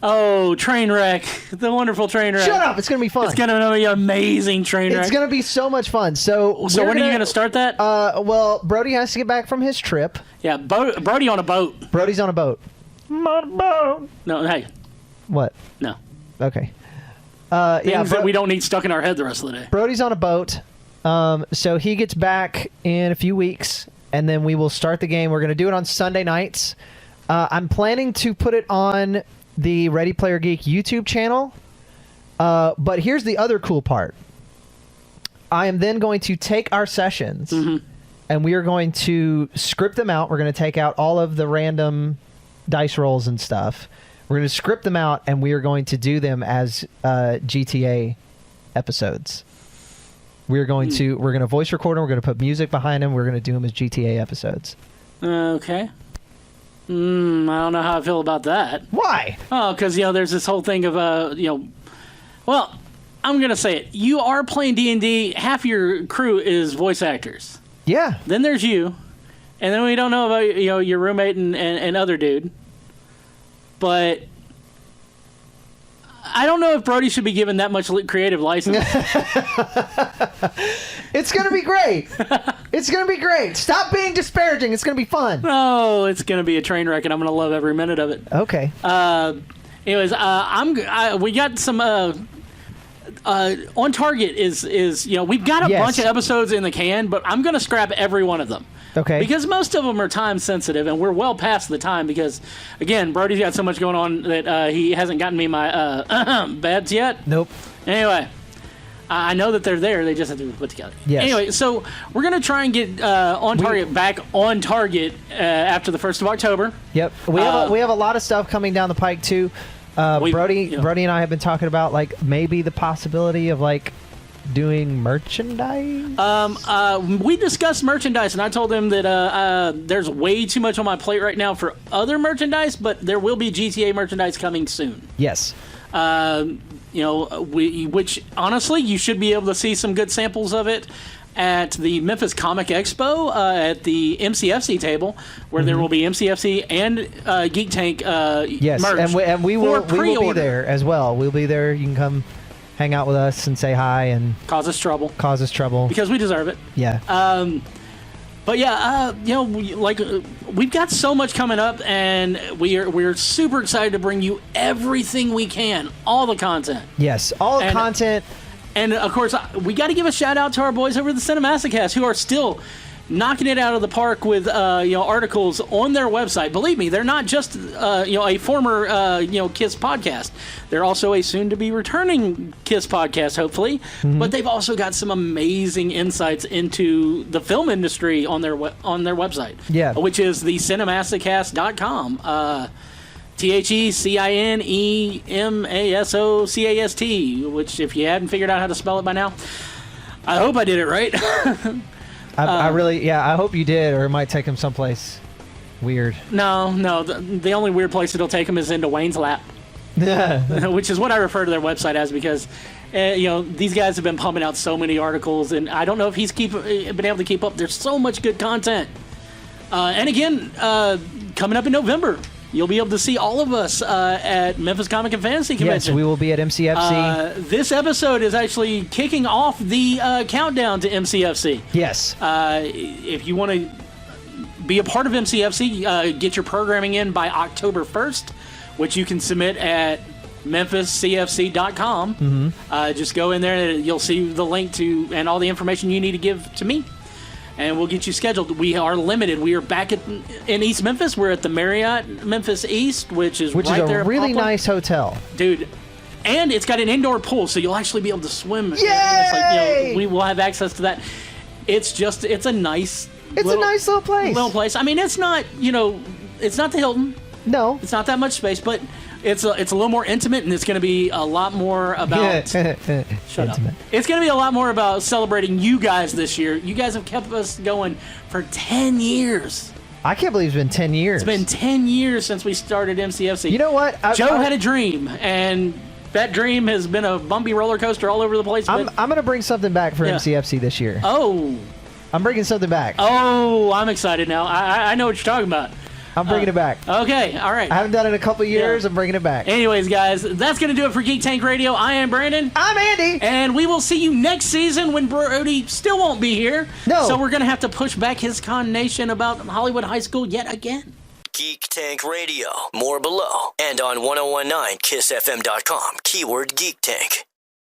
Oh, Trainwreck. The wonderful Trainwreck. Shut up. It's going to be fun. It's going to be an amazing Trainwreck. It's going to be so much fun. So when are you going to start that? Well, Brody has to get back from his trip. Yeah, Brody on a boat. Brody's on a boat. No, hey. What? No. Okay. Things that we don't need stuck in our head the rest of the day. Brody's on a boat. So he gets back in a few weeks, and then we will start the game. We're going to do it on Sunday nights. I'm planning to put it on the Ready Player Geek YouTube channel. But here's the other cool part. I am then going to take our sessions, and we are going to script them out. We're going to take out all of the random dice rolls and stuff. We're going to script them out, and we are going to do them as GTA episodes. We're going to voice record them. We're going to put music behind them. We're going to do them as GTA episodes. Okay. I don't know how I feel about that. Why? Oh, because there's this whole thing of well, I'm gonna say it. You are playing D&D. Half your crew is voice actors. Yeah. Then there's you, and then we don't know about your roommate and other dude. But I don't know if Brody should be given that much creative license. It's going to be great. It's going to be great. Stop being disparaging. It's going to be fun. Oh, it's going to be a train wreck, and I'm going to love every minute of it. Okay. Anyways, we got some on target is we've got a bunch of episodes in the can, but I'm going to scrap every one of them. Okay. Because most of them are time sensitive, and we're well past the time because, again, Brody's got so much going on that he hasn't gotten me my beds yet. Nope. Anyway, I know that they're there. They just have to be put together. Yes. Anyway, so we're going to try and get On Target back on target after the 1st of October. Yep. We have a lot of stuff coming down the pike, too. Brody and I have been talking about, maybe the possibility of, doing merchandise. We discussed merchandise, and I told him that there's way too much on my plate right now for other merchandise, but there will be GTA merchandise coming soon. Yes. Which honestly, you should be able to see some good samples of it at the Memphis Comic Expo at the MCFC table, where there will be MCFC and Geek Tank yes, merch. and we will be there as well. We'll be there. You can come hang out with us and say hi and cause us trouble because we deserve it. Yeah. But yeah, we've got so much coming up, and we're super excited to bring you everything we can, all the content. Yes, all the content. And of course, we got to give a shout out to our boys over at the Cinemassacast who are still knocking it out of the park with articles on their website. Believe me, they're not just a former KISS podcast. They're also a soon-to-be returning KISS podcast, hopefully. But they've also got some amazing insights into the film industry on their website. Yeah, which is the cinemassacast.com. THECINEMASOCAST. Which, if you hadn't figured out how to spell it by now, I hope I did it right. I hope you did, or it might take him someplace weird. No. The only weird place it'll take him is into Wayne's lap. which is what I refer to their website as because, these guys have been pumping out so many articles, and I don't know if he's been able to keep up. There's so much good content. And again, coming up in November, you'll be able to see all of us at Memphis Comic and Fantasy Convention. Yes, we will be at MCFC. This episode is actually kicking off the countdown to MCFC. Yes. If you want to be a part of MCFC, get your programming in by October 1st, which you can submit at memphiscfc.com. Mm-hmm. Just go in there, you'll see the link to and all the information you need to give to me. And we'll get you scheduled. We are limited. We are back in East Memphis. We're at the Marriott Memphis East, which is right there. Which is a really nice hotel. Dude. And it's got an indoor pool, so you'll actually be able to swim. Yay! It's like, we will have access to that. It's a nice little place. I mean, it's not, it's not the Hilton. No. It's not that much space, but it's a little more intimate, and it's going to be a lot more about... Shut up. It's going to be a lot more about celebrating you guys this year. You guys have kept us going for 10 years. I can't believe it's been 10 years. It's been 10 years since we started MCFC. You know what? Joe had a dream, and that dream has been a bumpy roller coaster all over the place. I'm going to bring something back for MCFC this year. Oh. I'm bringing something back. Oh, I'm excited now. I know what you're talking about. I'm bringing it back. Okay, all right. I haven't done it in a couple of years. I'm bringing it back. Anyways, guys, that's going to do it for Geek Tank Radio. I am Brandon. I'm Andy. And we will see you next season when Brody still won't be here. No. So we're going to have to push back his condemnation about Hollywood High School yet again. Geek Tank Radio. More below and on 1019kissfm.com. Keyword Geek Tank.